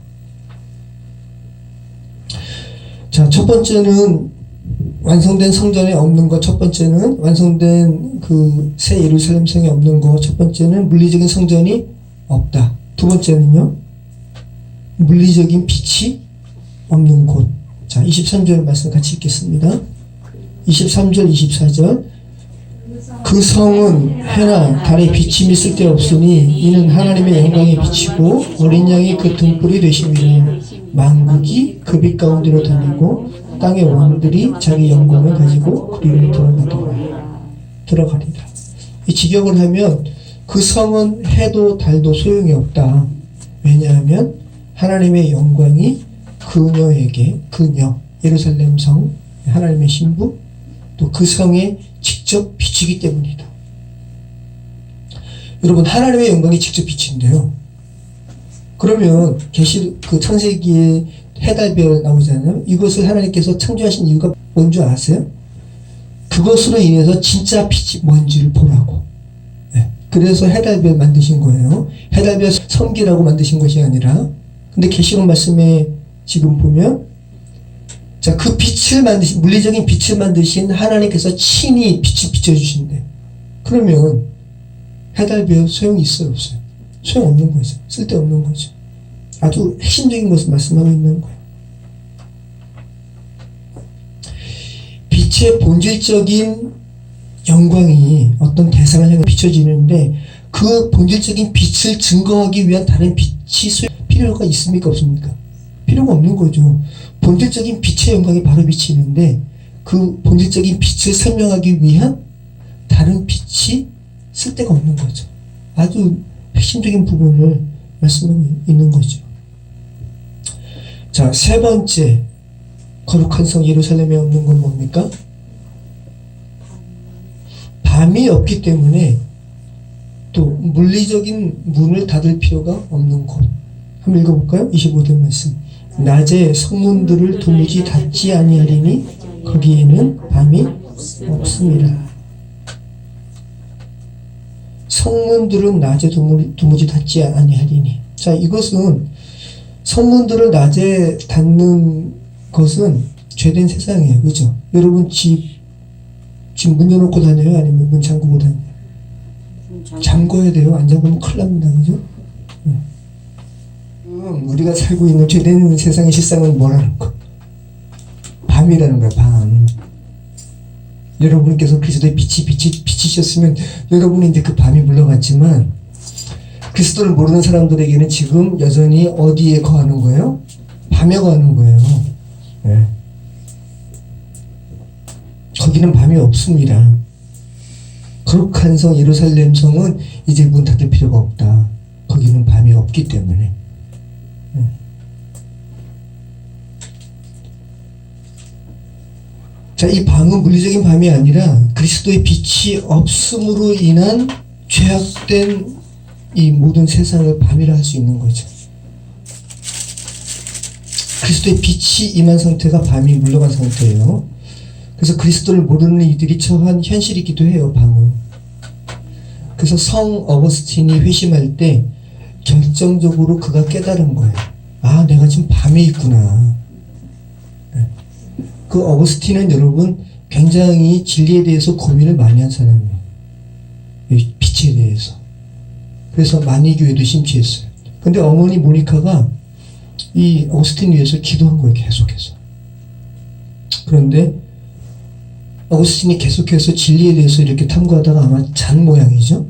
자, 첫 번째는 완성된 성전에 없는 것 첫 번째는, 완성된 그 새 예루살렘 성에 없는 것 첫 번째는 물리적인 성전이 없다. 두 번째는요, 물리적인 빛이 없는 곳. 자, 23절 말씀 같이 읽겠습니다. 23절 24절. 그 성은 해나 달에 비침이 쓸데없으니 이는 하나님의 영광이 비치고 어린 양이 그 등불이 되심이라. 만국이 그 빛 가운데로 다니고 땅의 왕들이 자기 영광을 가지고 그리로 들어가리라. 이 직역을 하면 그 성은 해도 달도 소용이 없다. 왜냐하면 하나님의 영광이 그녀에게, 그녀 예루살렘 성 하나님의 신부 또 그 성에 직접 비치기 때문이다. 여러분, 하나님의 영광이 직접 비친대요. 그러면 그 창세기에 해달별 나오잖아요. 이것을 하나님께서 창조하신 이유가 뭔 줄 아세요? 그것으로 인해서 진짜 빛이 뭔지를 보라고. 네. 그래서 해달별 만드신 거예요. 해달별 섬기라고 만드신 것이 아니라. 근데 계시록 말씀에 지금 보면, 자, 그 빛을 만드신, 물리적인 빛을 만드신 하나님께서 친히 빛을 비춰주신대. 그러면 해달별 소용이 있어요, 없어요? 소용없는 거죠. 쓸데없는 거죠. 아주 핵심적인 것을 말씀하고 있는 거예요. 빛의 본질적인 영광이 어떤 대상을 향해 비춰지는데 그 본질적인 빛을 증거하기 위한 다른 빛이 필요가 있습니까, 없습니까? 필요가 없는 거죠. 본질적인 빛의 영광이 바로 비치는데 그 본질적인 빛을 설명하기 위한 다른 빛이 쓸데가 없는 거죠. 아주 핵심적인 부분을 말씀하고 있는 거죠. 자, 세 번째 거룩한 성 예루살렘에 없는 건 뭡니까? 밤이 없기 때문에 또 물리적인 문을 닫을 필요가 없는 곳. 한번 읽어볼까요? 25절 말씀. 낮에 성문들을 도무지 닫지 아니하리니 거기에는 밤이 없습니다. 성문들은 낮에 도무지 닫지 아니하리니. 자, 이것은 성문들을 낮에 닫는 것은 죄된 세상이에요. 그죠? 여러분 집 문 열어놓고 다녀요? 아니면 문 잠그고 다녀요? 잠궈야 돼요. 안 잠그면 큰일 납니다. 그죠? 우리가 살고 있는 죄된 세상의 실상은 뭐라는 거? 밤이라는 거야, 밤. 여러분께서 그리스도의 비치셨으면 여러분이 이제 그 밤이 물러갔지만 그리스도를 모르는 사람들에게는 지금 여전히 어디에 거하는 거예요? 밤에 거하는 거예요. 네. 거기는 밤이 없습니다. 거룩한 성 예루살렘 성은 이제 문 닫을 필요가 없다. 거기는 밤이 없기 때문에. 네. 자, 이 밤은 물리적인 밤이 아니라 그리스도의 빛이 없음으로 인한 죄악된 이 모든 세상을 밤이라 할 수 있는 거죠. 그리스도의 빛이 임한 상태가 밤이 물러간 상태예요. 그래서 그리스도를 모르는 이들이 처한 현실이기도 해요, 밤은. 그래서 성 어거스틴이 회심할 때 결정적으로 그가 깨달은 거예요. 아, 내가 지금 밤에 있구나. 그 어거스틴은 여러분 굉장히 진리에 대해서 고민을 많이 한 사람이에요. 빛에 대해서. 그래서 만이교회도 심취했어요. 근데 어머니 모니카가 이 어거스틴 위해서 기도한 거예요, 계속해서. 그런데 어거스틴이 계속해서 진리에 대해서 이렇게 탐구하다가 아마 잔 모양이죠.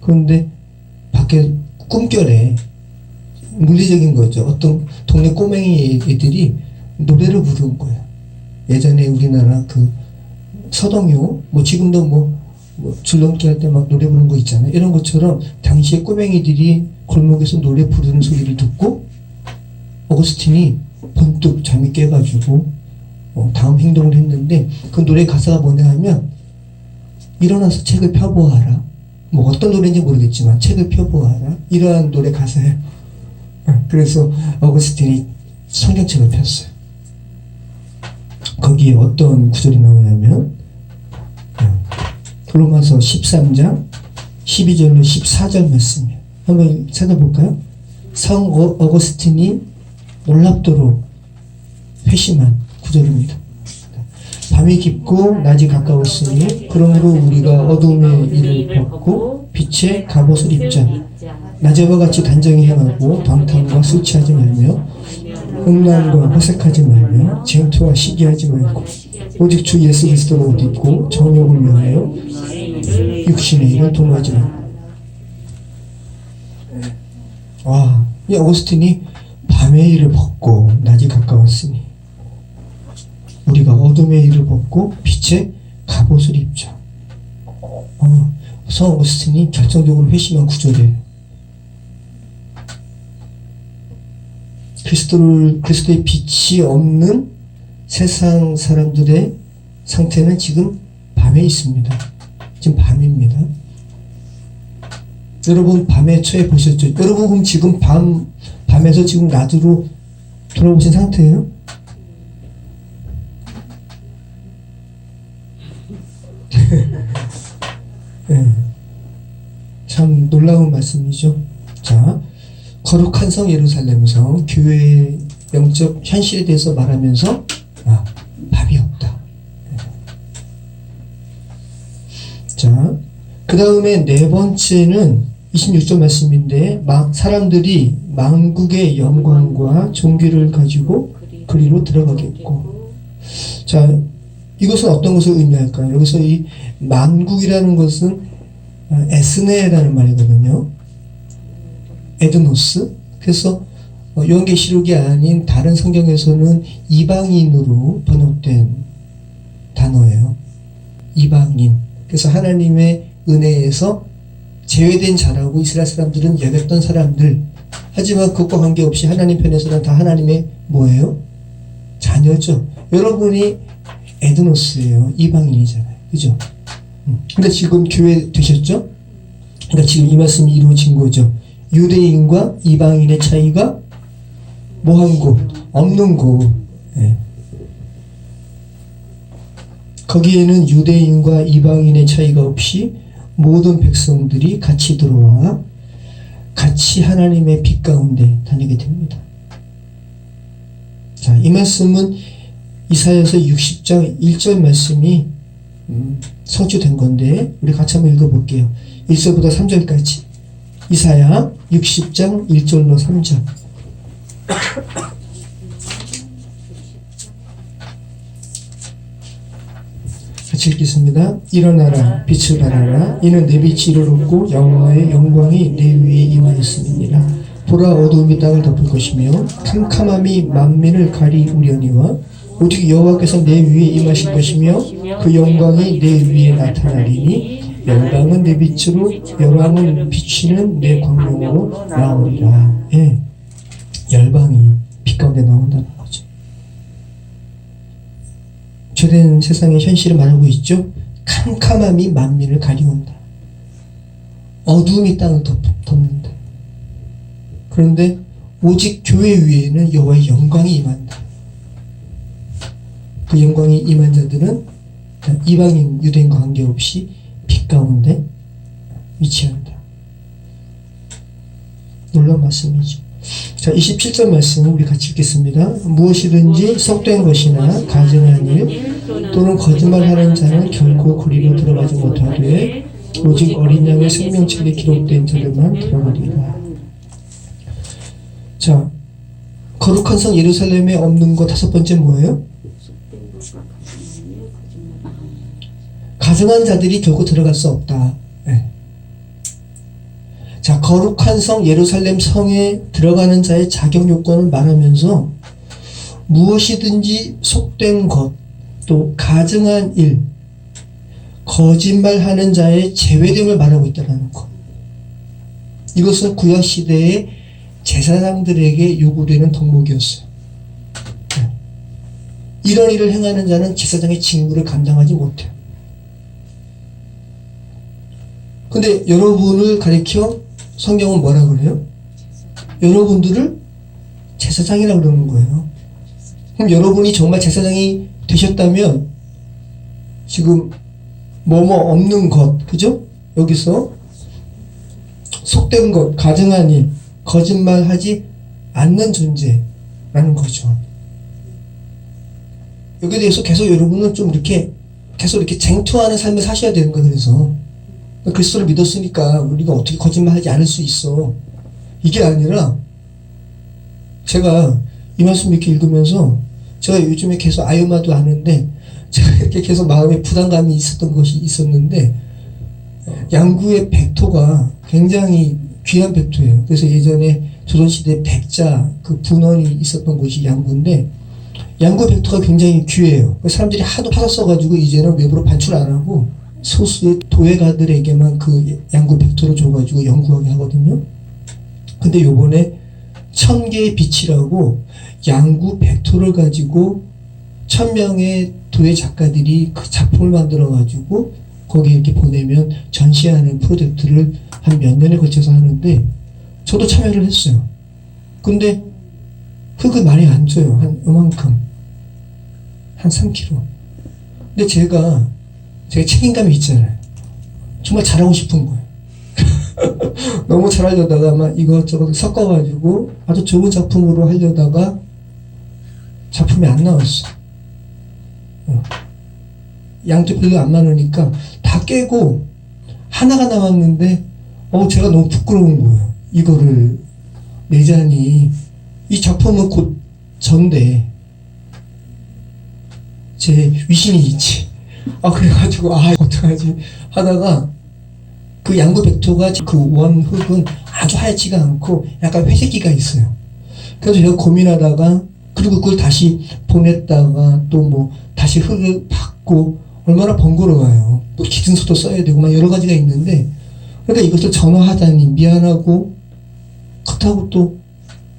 그런데 밖에 꿈결에 물리적인 거죠. 어떤 동네 꼬맹이 애들이 노래를 부르는 거예요. 예전에 우리나라 그 서동요, 뭐 지금도 뭐 줄넘기 할 때 막 노래 부르는 거 있잖아요. 이런 것처럼 당시에 꼬맹이들이 골목에서 노래 부르는 소리를 듣고 어거스틴이 번뜩 잠이 깨가지고 다음 행동을 했는데 그 노래 가사가 뭐냐 하면 일어나서 책을 펴보아라. 뭐 어떤 노래인지 모르겠지만 책을 펴보아라. 이러한 노래 가사예요. 그래서 어거스틴이 성경책을 폈어요. 거기에 어떤 구절이 나오냐면 로마서 13장 12절로 14절 말씀이에요. 한번 찾아볼까요? 성 어거스틴이 놀랍도록 회심한 구절입니다. 밤이 깊고 낮이 가까웠으니 그러므로 우리가 어둠의 일을 벗고 빛의 갑옷을 입자. 낮에와 같이 단정히 행하고 방탕과 술 취하지 말며 음란과 호색하지 말며 쟁투와 시기하지 말고 오직 주 예수 그리스도를 옷 입고 정욕을 위하여 육신의 일을 동하지 말고. 와, 이 어거스틴이 밤의 일을 벗고 낮이 가까웠으니 우리가 어둠의 일을 벗고 빛의 갑옷을 입자. 성 어거스틴이 결정적으로 회심한 구절이에요. 그리스도의 빛이 없는 세상 사람들의 상태는 지금 밤에 있습니다. 지금 밤입니다. 여러분 밤에 처해 보셨죠? 여러분 그럼 지금 밤에서 지금 낮으로 돌아오신 상태예요? 네. 참 놀라운 말씀이죠. 자, 거룩한 성 예루살렘성 교회의 영적 현실에 대해서 말하면서 밤이 없다. 자, 그 다음에 네 번째는 26절 말씀인데 사람들이 만국의 영광과 존귀를 가지고 그리로 들어가겠고. 자, 이것은 어떤 것을 의미할까요? 여기서 이 만국이라는 것은 에스네라는 말이거든요. 에드노스. 그래서 요한계시록이 아닌 다른 성경에서는 이방인으로 번역된 단어예요. 이방인. 그래서 하나님의 은혜에서 제외된 자라고 이스라엘 사람들은 여겼던 사람들. 하지만 그것과 관계없이 하나님 편에서는 다 하나님의 뭐예요? 자녀죠. 여러분이 에드노스예요. 이방인이잖아요. 그죠? 근데 지금 교회 되셨죠? 그러니까 지금 이 말씀이 이루어진 거죠. 유대인과 이방인의 차이가 뭐한 곳? 없는 곳. 네. 거기에는 유대인과 이방인의 차이가 없이 모든 백성들이 같이 들어와 같이 하나님의 빛 가운데 다니게 됩니다. 자, 이 말씀은 이사야서 60장 1절 말씀이 성취된 건데 우리 같이 한번 읽어볼게요. 1절부터 3절까지. 이사야 60장 1절로 3절. 같이 읽겠습니다. 일어나라 빛을 발하라. 이는 내 빛이 이르렀고 여호와의 영광이 내 위에 임하였음이니라. 보라 어두움이 땅을 덮을 것이며 캄캄함이 만민을 가리우려니와 오직 여호와께서 내 위에 임하실 것이며 그 영광이 내 위에 나타나리니 열방은 내 빛으로 열왕은 비치는 내 광명으로 나오리라. 예, 열방이 빛 가운데 나온다는 거죠. 죄된 세상의 현실을 말하고 있죠. 캄캄함이 만민을 가리운다. 어둠이 땅을 덮는다. 그런데 오직 교회 위에는 여호와의 영광이 임한다. 그 영광이 임한 자들은 이방인 유대인과 관계없이 빛 가운데 위치한다. 놀라운 말씀이죠. 자, 27절 말씀 우리 같이 읽겠습니다. 무엇이든지 속된 것이나 가증한 일 또는 거짓말하는 자는 결코 그리로 들어가지 못하되 오직 어린 양의 생명책에 기록된 자들만 들어가리라. 자, 거룩한 성 예루살렘에 없는 거 다섯 번째 뭐예요? 가증한 자들이 결코 들어갈 수 없다. 네. 자, 거룩한 성 예루살렘 성에 들어가는 자의 자격 요건을 말하면서 무엇이든지 속된 것, 또 가증한 일, 거짓말하는 자의 제외됨을 말하고 있다는 것. 이것은 구약 시대의 제사장들에게 요구되는 덕목이었어요. 네. 이런 일을 행하는 자는 제사장의 직무를 감당하지 못해요. 근데 여러분을 가리켜 성경은 뭐라 그래요? 여러분들을 제사장이라고 그러는 거예요. 그럼 여러분이 정말 제사장이 되셨다면 지금 뭐뭐 없는 것, 그죠? 여기서 속된 것, 가증한 일, 거짓말하지 않는 존재라는 거죠. 여기에 대해서 계속 여러분은 좀 이렇게 계속 이렇게 쟁투하는 삶을 사셔야 되는 거야. 그래서 그리스도를 믿었으니까 우리가 어떻게 거짓말하지 않을 수 있어. 이게 아니라 제가 이 말씀 이렇게 읽으면서 제가 요즘에 계속 아유마도 하는데 제가 이렇게 계속 마음에 부담감이 있었던 것이 있었는데 양구의 백토가 굉장히 귀한 백토예요. 그래서 예전에 조선시대 백자 그 분원이 있었던 곳이 양구인데 양구 백토가 굉장히 귀해요. 사람들이 하도 팔았어가지고 이제는 외부로 반출 안 하고 소수의 도예가들에게만 그 양구 백토를 줘가지고 연구하게 하거든요. 근데 요번에 1000개의 빛이라고 양구 백토를 가지고 1000명의 도예 작가들이 그 작품을 만들어가지고 거기에 이렇게 보내면 전시하는 프로젝트를 한 몇 년에 걸쳐서 하는데 저도 참여를 했어요. 근데 흙을 많이 안 줘요. 한 요만큼. 한 3kg. 근데 제가 책임감이 있잖아요. 정말 잘하고 싶은 거예요. 너무 잘하려다가 막 이것저것 섞어가지고 아주 좋은 작품으로 하려다가 작품이 안 나왔어. 양도 별로 안 많으니까 다 깨고 하나가 남았는데 제가 너무 부끄러운 거예요. 이거를 내자니 이 작품은 곧 전데 제 위신이 있지. 그래가지고 어떡하지 하다가 그 양구 백토가 그 원흙은 아주 하얗지가 않고 약간 회색기가 있어요. 그래서 제가 고민하다가 그리고 그걸 다시 보냈다가 또 뭐 다시 흙을 받고 얼마나 번거로워요. 또 기증서도 써야 되고 막 여러 가지가 있는데 그러니까 이것을 전화하다니 미안하고 그렇다고 또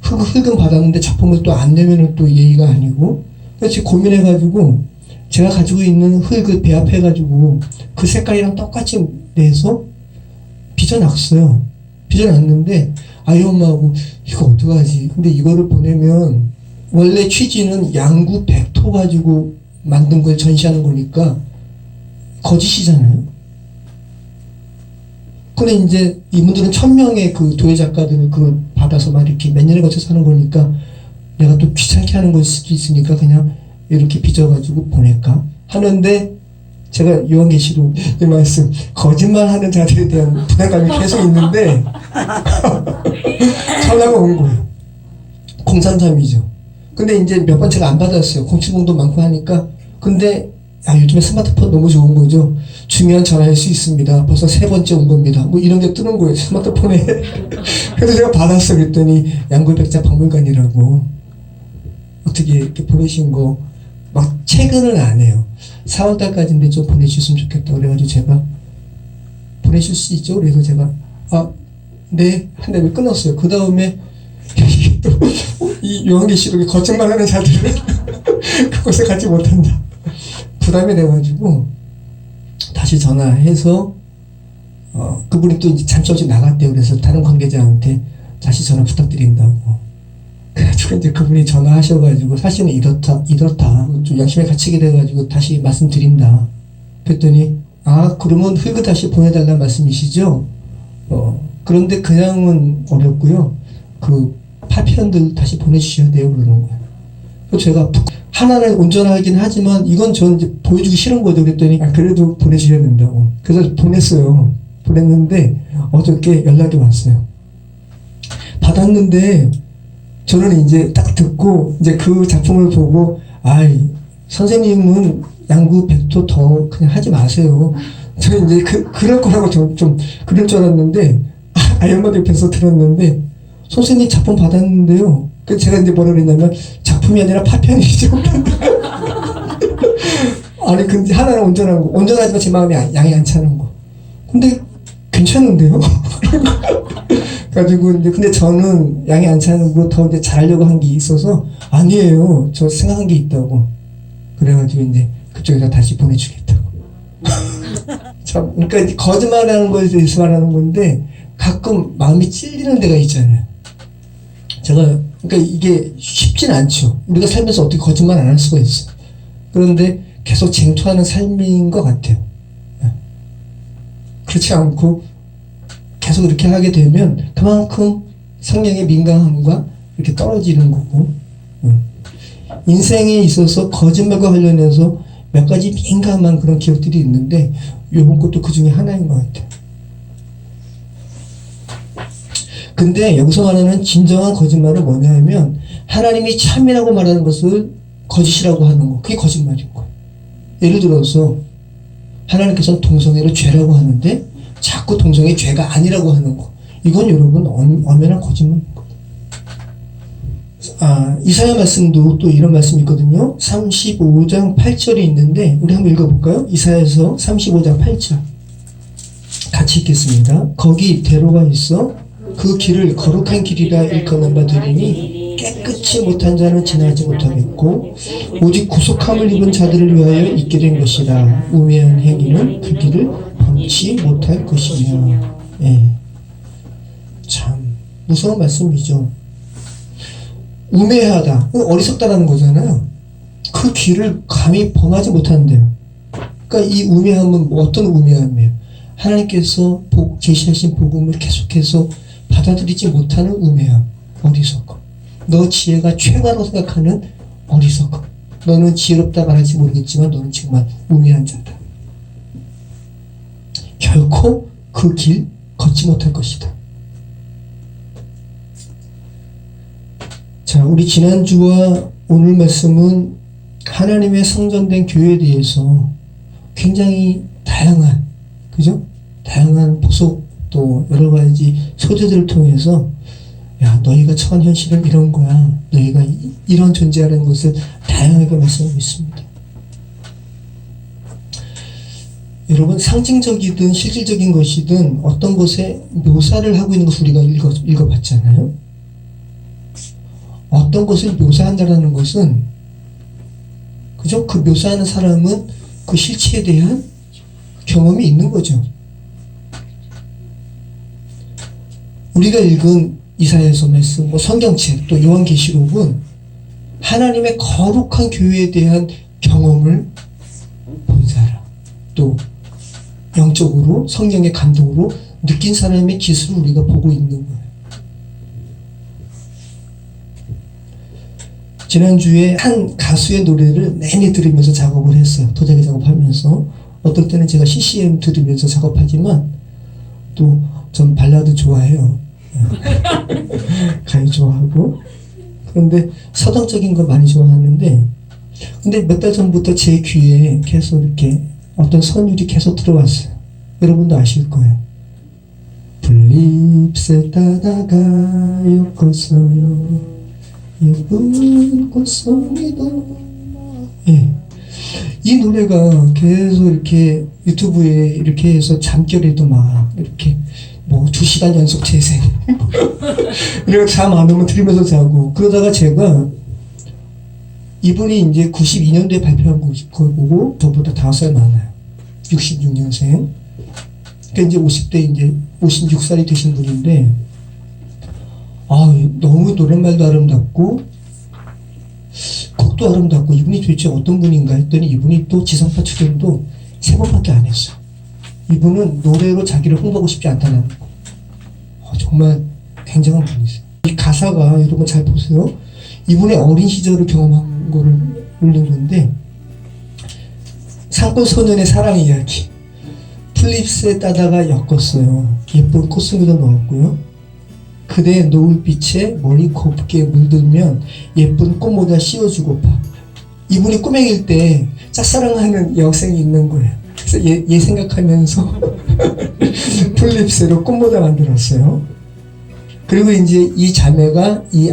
흙은 받았는데 작품을 또 안 내면은 또 예의가 아니고 그래서 고민해가지고 제가 가지고 있는 흙을 배합해가지고 그 색깔이랑 똑같이 내서 빚어놨어요. 빚어놨는데 아이 엄마하고 이거 어떡하지. 근데 이거를 보내면 원래 취지는 양구 백토 가지고 만든 걸 전시하는 거니까 거짓이잖아요. 근데 이제 이분들은 1000명의 그 도예 작가들을 그걸 받아서 막 이렇게 몇 년에 걸쳐서 하는 거니까 내가 또 귀찮게 하는 걸 수도 있으니까 그냥 이렇게 빚어가지고 보낼까 하는데 제가 요한계시록 이 말씀 거짓말하는 자들에 대한 부담감이 계속 있는데 전화가 온 거예요. 033이죠. 근데 이제 몇 번 제가 안 받았어요. 070도 많고 하니까. 근데 요즘에 스마트폰 너무 좋은 거죠. 중요한 전화일 수 있습니다. 벌써 3번째 온 겁니다. 뭐 이런 게 뜨는 거예요. 스마트폰에. 그래서 제가 받았어. 그랬더니 양구백자 박물관이라고 어떻게 이렇게 보내신 거 막 최근은 안 해요. 4월달까지인데 좀 보내주셨으면 좋겠다. 그래가지고 제가 보내실 수 있죠? 그래서 제가 네 한 다음에 끊었어요. 그 다음에 또 이 요한계시록에 거짓말하는 자들은 그것을 갖지 못한다. 부담이 돼가지고 다시 전화해서 그분이 또 이제 잠시 어디 나갔대요. 그래서 다른 관계자한테 다시 전화 부탁드린다고. 그래가지고 이제 그분이 전화하셔가지고 사실은 이렇다 좀 양심에 갇히게 돼가지고 다시 말씀드린다. 그랬더니 그러면 흙을 다시 보내달라는 말씀이시죠? 그런데 그냥은 어렵고요. 그 파편들 다시 보내주셔야 돼요. 그러는 거예요. 그래서 제가 하나는 온전하긴 하지만 이건 저는 이제 보여주기 싫은 거죠. 그랬더니 그래도 보내주셔야 된다고. 그래서 보냈어요. 보냈는데 어저께 연락이 왔어요. 받았는데 저는 이제 딱 듣고 이제 그 작품을 보고 선생님은 양구 백토 더 그냥 하지 마세요. 저는 이제 그럴 거라고 좀 그럴 줄 알았는데 아이엄마 옆에서 들었는데 선생님 작품 받았는데요. 그래서 제가 이제 뭐라 그랬냐면 작품이 아니라 파편이죠. 근데 하나는 온전하지만 제 마음이 양이 안 차는 거. 근데 괜찮은데요? 가지고 이제 근데 저는 양이 안 차는 거 더 이제 잘하려고 한 게 있어서 아니에요. 저 생각한 게 있다고. 그래가지고 이제 그쪽에서 다시 보내주겠다고. 참, 그러니까 거짓말하는 거에 대해서 말하는 건데 가끔 마음이 찔리는 데가 있잖아요. 그러니까 이게 쉽진 않죠. 우리가 살면서 어떻게 거짓말 안 할 수가 있어. 그런데 계속 쟁투하는 삶인 것 같아요. 그렇지 않고 계속 이렇게 하게 되면 그만큼 성령의 민감함과 이렇게 떨어지는 거고 인생에 있어서 거짓말과 관련해서 몇 가지 민감한 그런 기억들이 있는데 요번 것도 그 중에 하나인 것 같아요. 근데 여기서 말하는 진정한 거짓말은 뭐냐 하면 하나님이 참이라고 말하는 것을 거짓이라고 하는 거. 그게 거짓말인 거예요. 예를 들어서 하나님께서는 동성애를 죄라고 하는데 자꾸 동성애 죄가 아니라고 하는 거. 이건 여러분 엄연한 거짓말인 거예요. 이사야 말씀도 또 이런 말씀이 있거든요. 35장 8절이 있는데 우리 한번 읽어볼까요? 이사야서 35장 8절 같이 읽겠습니다. 거기 대로가 있어 그 길을 거룩한 길이라 일컫는 바 되리니 깨끗이 못한 자는 지나지 못하겠고 오직 구속함을 입은 자들을 위하여 있게 된 것이라. 우매한 행위는 그 길을 범치 못할 것이며. 예. 참 무서운 말씀이죠. 우매하다, 어리석다라는 거잖아요. 그 길을 감히 범하지 못한대요. 그러니까 이 우매함은 어떤 우매함이에요? 하나님께서 제시하신 복음을 계속해서 받아들이지 못하는 우매함, 어리석음. 너 지혜가 최고라고 생각하는 어리석음. 너는 지혜롭다 말할지 모르겠지만 너는 정말 우매한 자다. 결코 그 길 걷지 못할 것이다. 자, 우리 지난주와 오늘 말씀은 하나님의 성전된 교회에 대해서 굉장히 다양한, 그죠? 다양한 보석 또 여러 가지 소재들을 통해서 야, 너희가 처한 현실은 이런 거야. 너희가 이런 존재라는 것을 다양하게 말씀하고 있습니다. 여러분, 상징적이든 실질적인 것이든 어떤 것에 묘사를 하고 있는 것을 우리가 읽어봤잖아요. 어떤 것을 묘사한다는 것은, 그죠? 그 묘사하는 사람은 그 실체에 대한 경험이 있는 거죠. 우리가 읽은 이사야서 말씀, 성경책, 또 요한계시록은 하나님의 거룩한 교회에 대한 경험을 본 사람, 또 영적으로 성령의 감동으로 느낀 사람의 기술을 우리가 보고 있는 거예요. 지난주에 한 가수의 노래를 내내 들으면서 작업을 했어요. 도자기 작업하면서. 어떨 때는 제가 CCM 들으면서 작업하지만 또 전 발라드 좋아해요. 가요 좋아하고. 그런데 서정적인 거 많이 좋아하는데, 근데 몇 달 전부터 제 귀에 계속 이렇게 어떤 선율이 계속 들어왔어요. 여러분도 아실 거예요. 풀잎새 따다가 엮었어요. 예쁜 꽃송이도. 예. 이 노래가 계속 이렇게 유튜브에 이렇게 해서 잠결에도 막 이렇게 뭐 2시간 연속 재생 이렇게 잠 안 오면 들으면서 자고. 그러다가 제가 이분이 이제 92년도에 발표한 거고 저보다 5살 많아요. 66년생. 그러니까 이제 50대 이제 56살이 되신 분인데, 너무 노랫말도 아름답고 곡도 아름답고 이분이 도대체 어떤 분인가 했더니 이분이 또 지상파 출연도 3번밖에 안 했어. 이분은 노래로 자기를 홍보하고 싶지 않다는 거. 정말 굉장한 분이세요. 이 가사가 여러분 잘 보세요. 이분의 어린 시절을 경험한 거를 올린 건데, 산골 소년의 사랑 이야기. 풀잎새 따다가 엮었어요. 예쁜 꽃송이도 넣었고요. 그대의 노을빛에 머리 곱게 물들면 예쁜 꽃모자 씌워주고파. 이분이 꼬맹일 때 짝사랑하는 여학생이 있는 거예요. 그래서 얘 생각하면서 풀잎새로 꽃모자 만들었어요. 그리고 이제 이 자매가, 이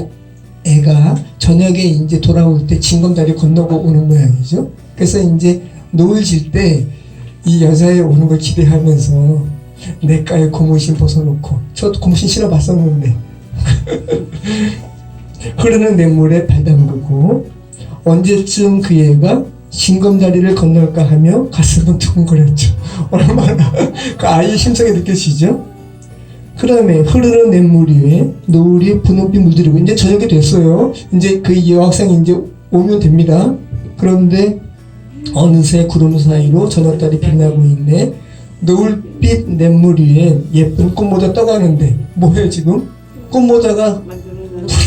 애가 저녁에 이제 돌아올 때 징검다리 건너고 오는 모양이죠. 그래서 이제 노을 질 때 이 여자애 오는 걸 기대하면서 내가에 고무신 벗어놓고, 저도 고무신 신어봤었는데 흐르는 냇물에 발 담그고 언제쯤 그 애가 징검다리를 건널까 하며 가슴은 두근거렸죠. 얼마나 그 아이의 심성이 느껴지죠. 그 다음에 흐르는 냇물 위에 노을이 분홍빛 물들이고, 이제 저녁이 됐어요. 이제 그 여학생이 이제 오면 됩니다. 그런데 어느새 구름 사이로 저녁달이 빛나고 있네. 노을빛 냇물 위에 예쁜 꽃모자 떠가는데 뭐예요 지금? 꽃모자가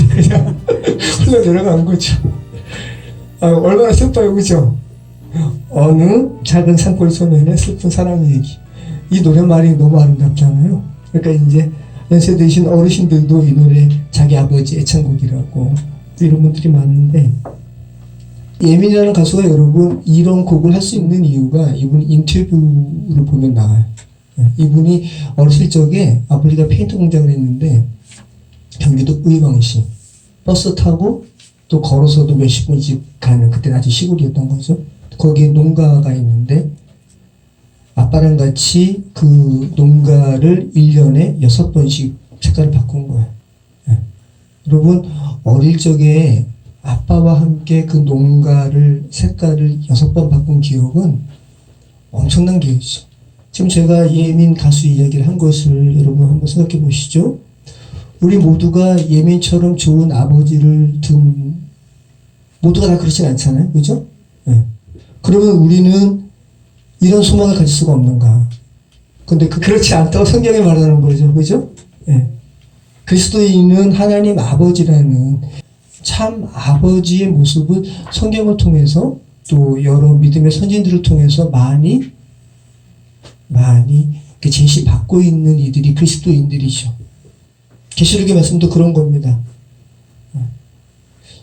그냥 흘러 내려간 거죠. 얼마나 슬퍼요, 그죠? 어느 작은 산골 소년의 슬픈 사랑 얘기. 이 노래말이 너무 아름답잖아요. 그러니까 이제 연세 드신 어르신들도 이 노래 자기 아버지 애창곡이라고 이런 분들이 많은데, 예민이라는 가수가 여러분 이런 곡을 할 수 있는 이유가 이분 인터뷰를 보면 나와요. 이분이 어렸을 적에 아버지가 페인트 공장을 했는데 경기도 의왕시 버스 타고 또 걸어서도 몇십 분씩 가는, 그때는 아주 시골이었던 거죠. 거기에 농가가 있는데 아빠랑 같이 그 농가를 1년에 6번씩 색깔을 바꾼 거예요. 여러분 어릴 적에 아빠와 함께 그 농가를 색깔을 6번 바꾼 기억은 엄청난 기억이죠. 지금 제가 예민 가수 이야기를 한 것을 여러분 한번 생각해 보시죠. 우리 모두가 예민처럼 좋은 아버지를 모두가 다 그렇진 않잖아요. 그죠? 네. 그러면 우리는 이런 소망을 가질 수가 없는가? 근데 그렇지 않다고 성경이 말하는 거죠. 그죠? 네. 그리스도인은 하나님 아버지라는 참 아버지의 모습을 성경을 통해서 또 여러 믿음의 선진들을 통해서 많이 제시받고 있는 이들이 그리스도인들이죠. 계시록의 말씀도 그런 겁니다.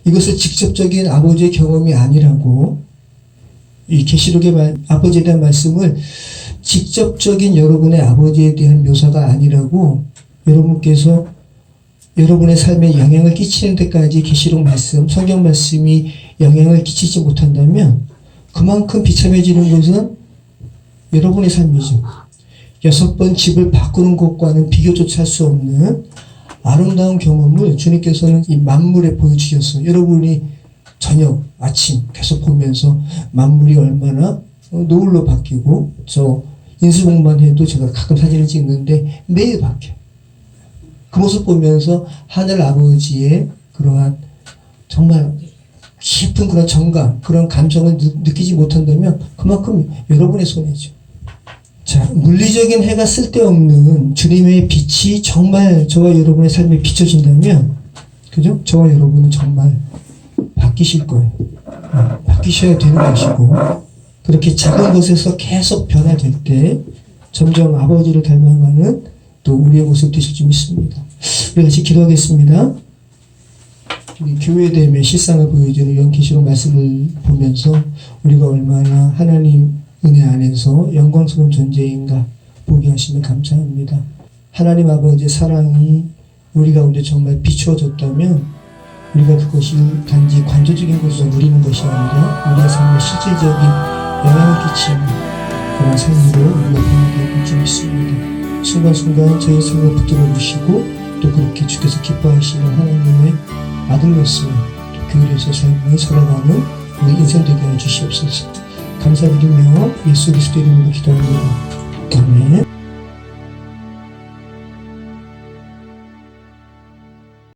이것을 직접적인 아버지의 경험이 아니라고, 이 계시록의 아버지에 대한 말씀을 직접적인 여러분의 아버지에 대한 묘사가 아니라고 여러분께서 여러분의 삶에 영향을 끼치는 데까지 계시록 말씀, 성경 말씀이 영향을 끼치지 못한다면 그만큼 비참해지는 것은 여러분의 삶이죠. 6번 집을 바꾸는 것과는 비교조차 할 수 없는 아름다운 경험을 주님께서는 이 만물에 보여주셨어요. 여러분이 저녁, 아침 계속 보면서 만물이 얼마나 노을로 바뀌고, 저 인수봉만 해도 제가 가끔 사진을 찍는데 매일 바뀌어요. 그 모습 보면서 하늘 아버지의 그러한 정말 깊은 그런 정감, 그런 감정을 느끼지 못한다면 그만큼 여러분의 손해죠. 자, 물리적인 해가 쓸데없는 주님의 빛이 정말 저와 여러분의 삶에 비춰진다면, 그죠? 저와 여러분은 정말 바뀌실 거예요. 바뀌셔야 되는 것이고, 그렇게 작은 것에서 계속 변화될 때 점점 아버지를 닮아가는 또 우리의 모습 되실 줄 믿습니다. 우리 같이 기도하겠습니다. 우리 교회됨의 실상을 보여주는 이런 계시록 말씀을 보면서 우리가 얼마나 하나님 은혜 안에서 영광스러운 존재인가 보게 하시면 감사합니다. 하나님 아버지의 사랑이 우리 가운데 정말 비추어졌다면 우리가 그것이 단지 관조적인 것으로 누리는 것이 아니라 우리의 삶에 실질적인 영향을 끼치는 그런 삶으로 우리가 변하게 될 줄 믿습니다. 순간순간 저희 삶을 붙들어 주시고 또 그렇게 주께서 기뻐하시는 하나님의 아들로서 또 교회에서 삶을 살아가는 우리 인생 되게 해주시옵소서. 감사드리며 예수 그리스도 이름으로 기도합니다. 아멘.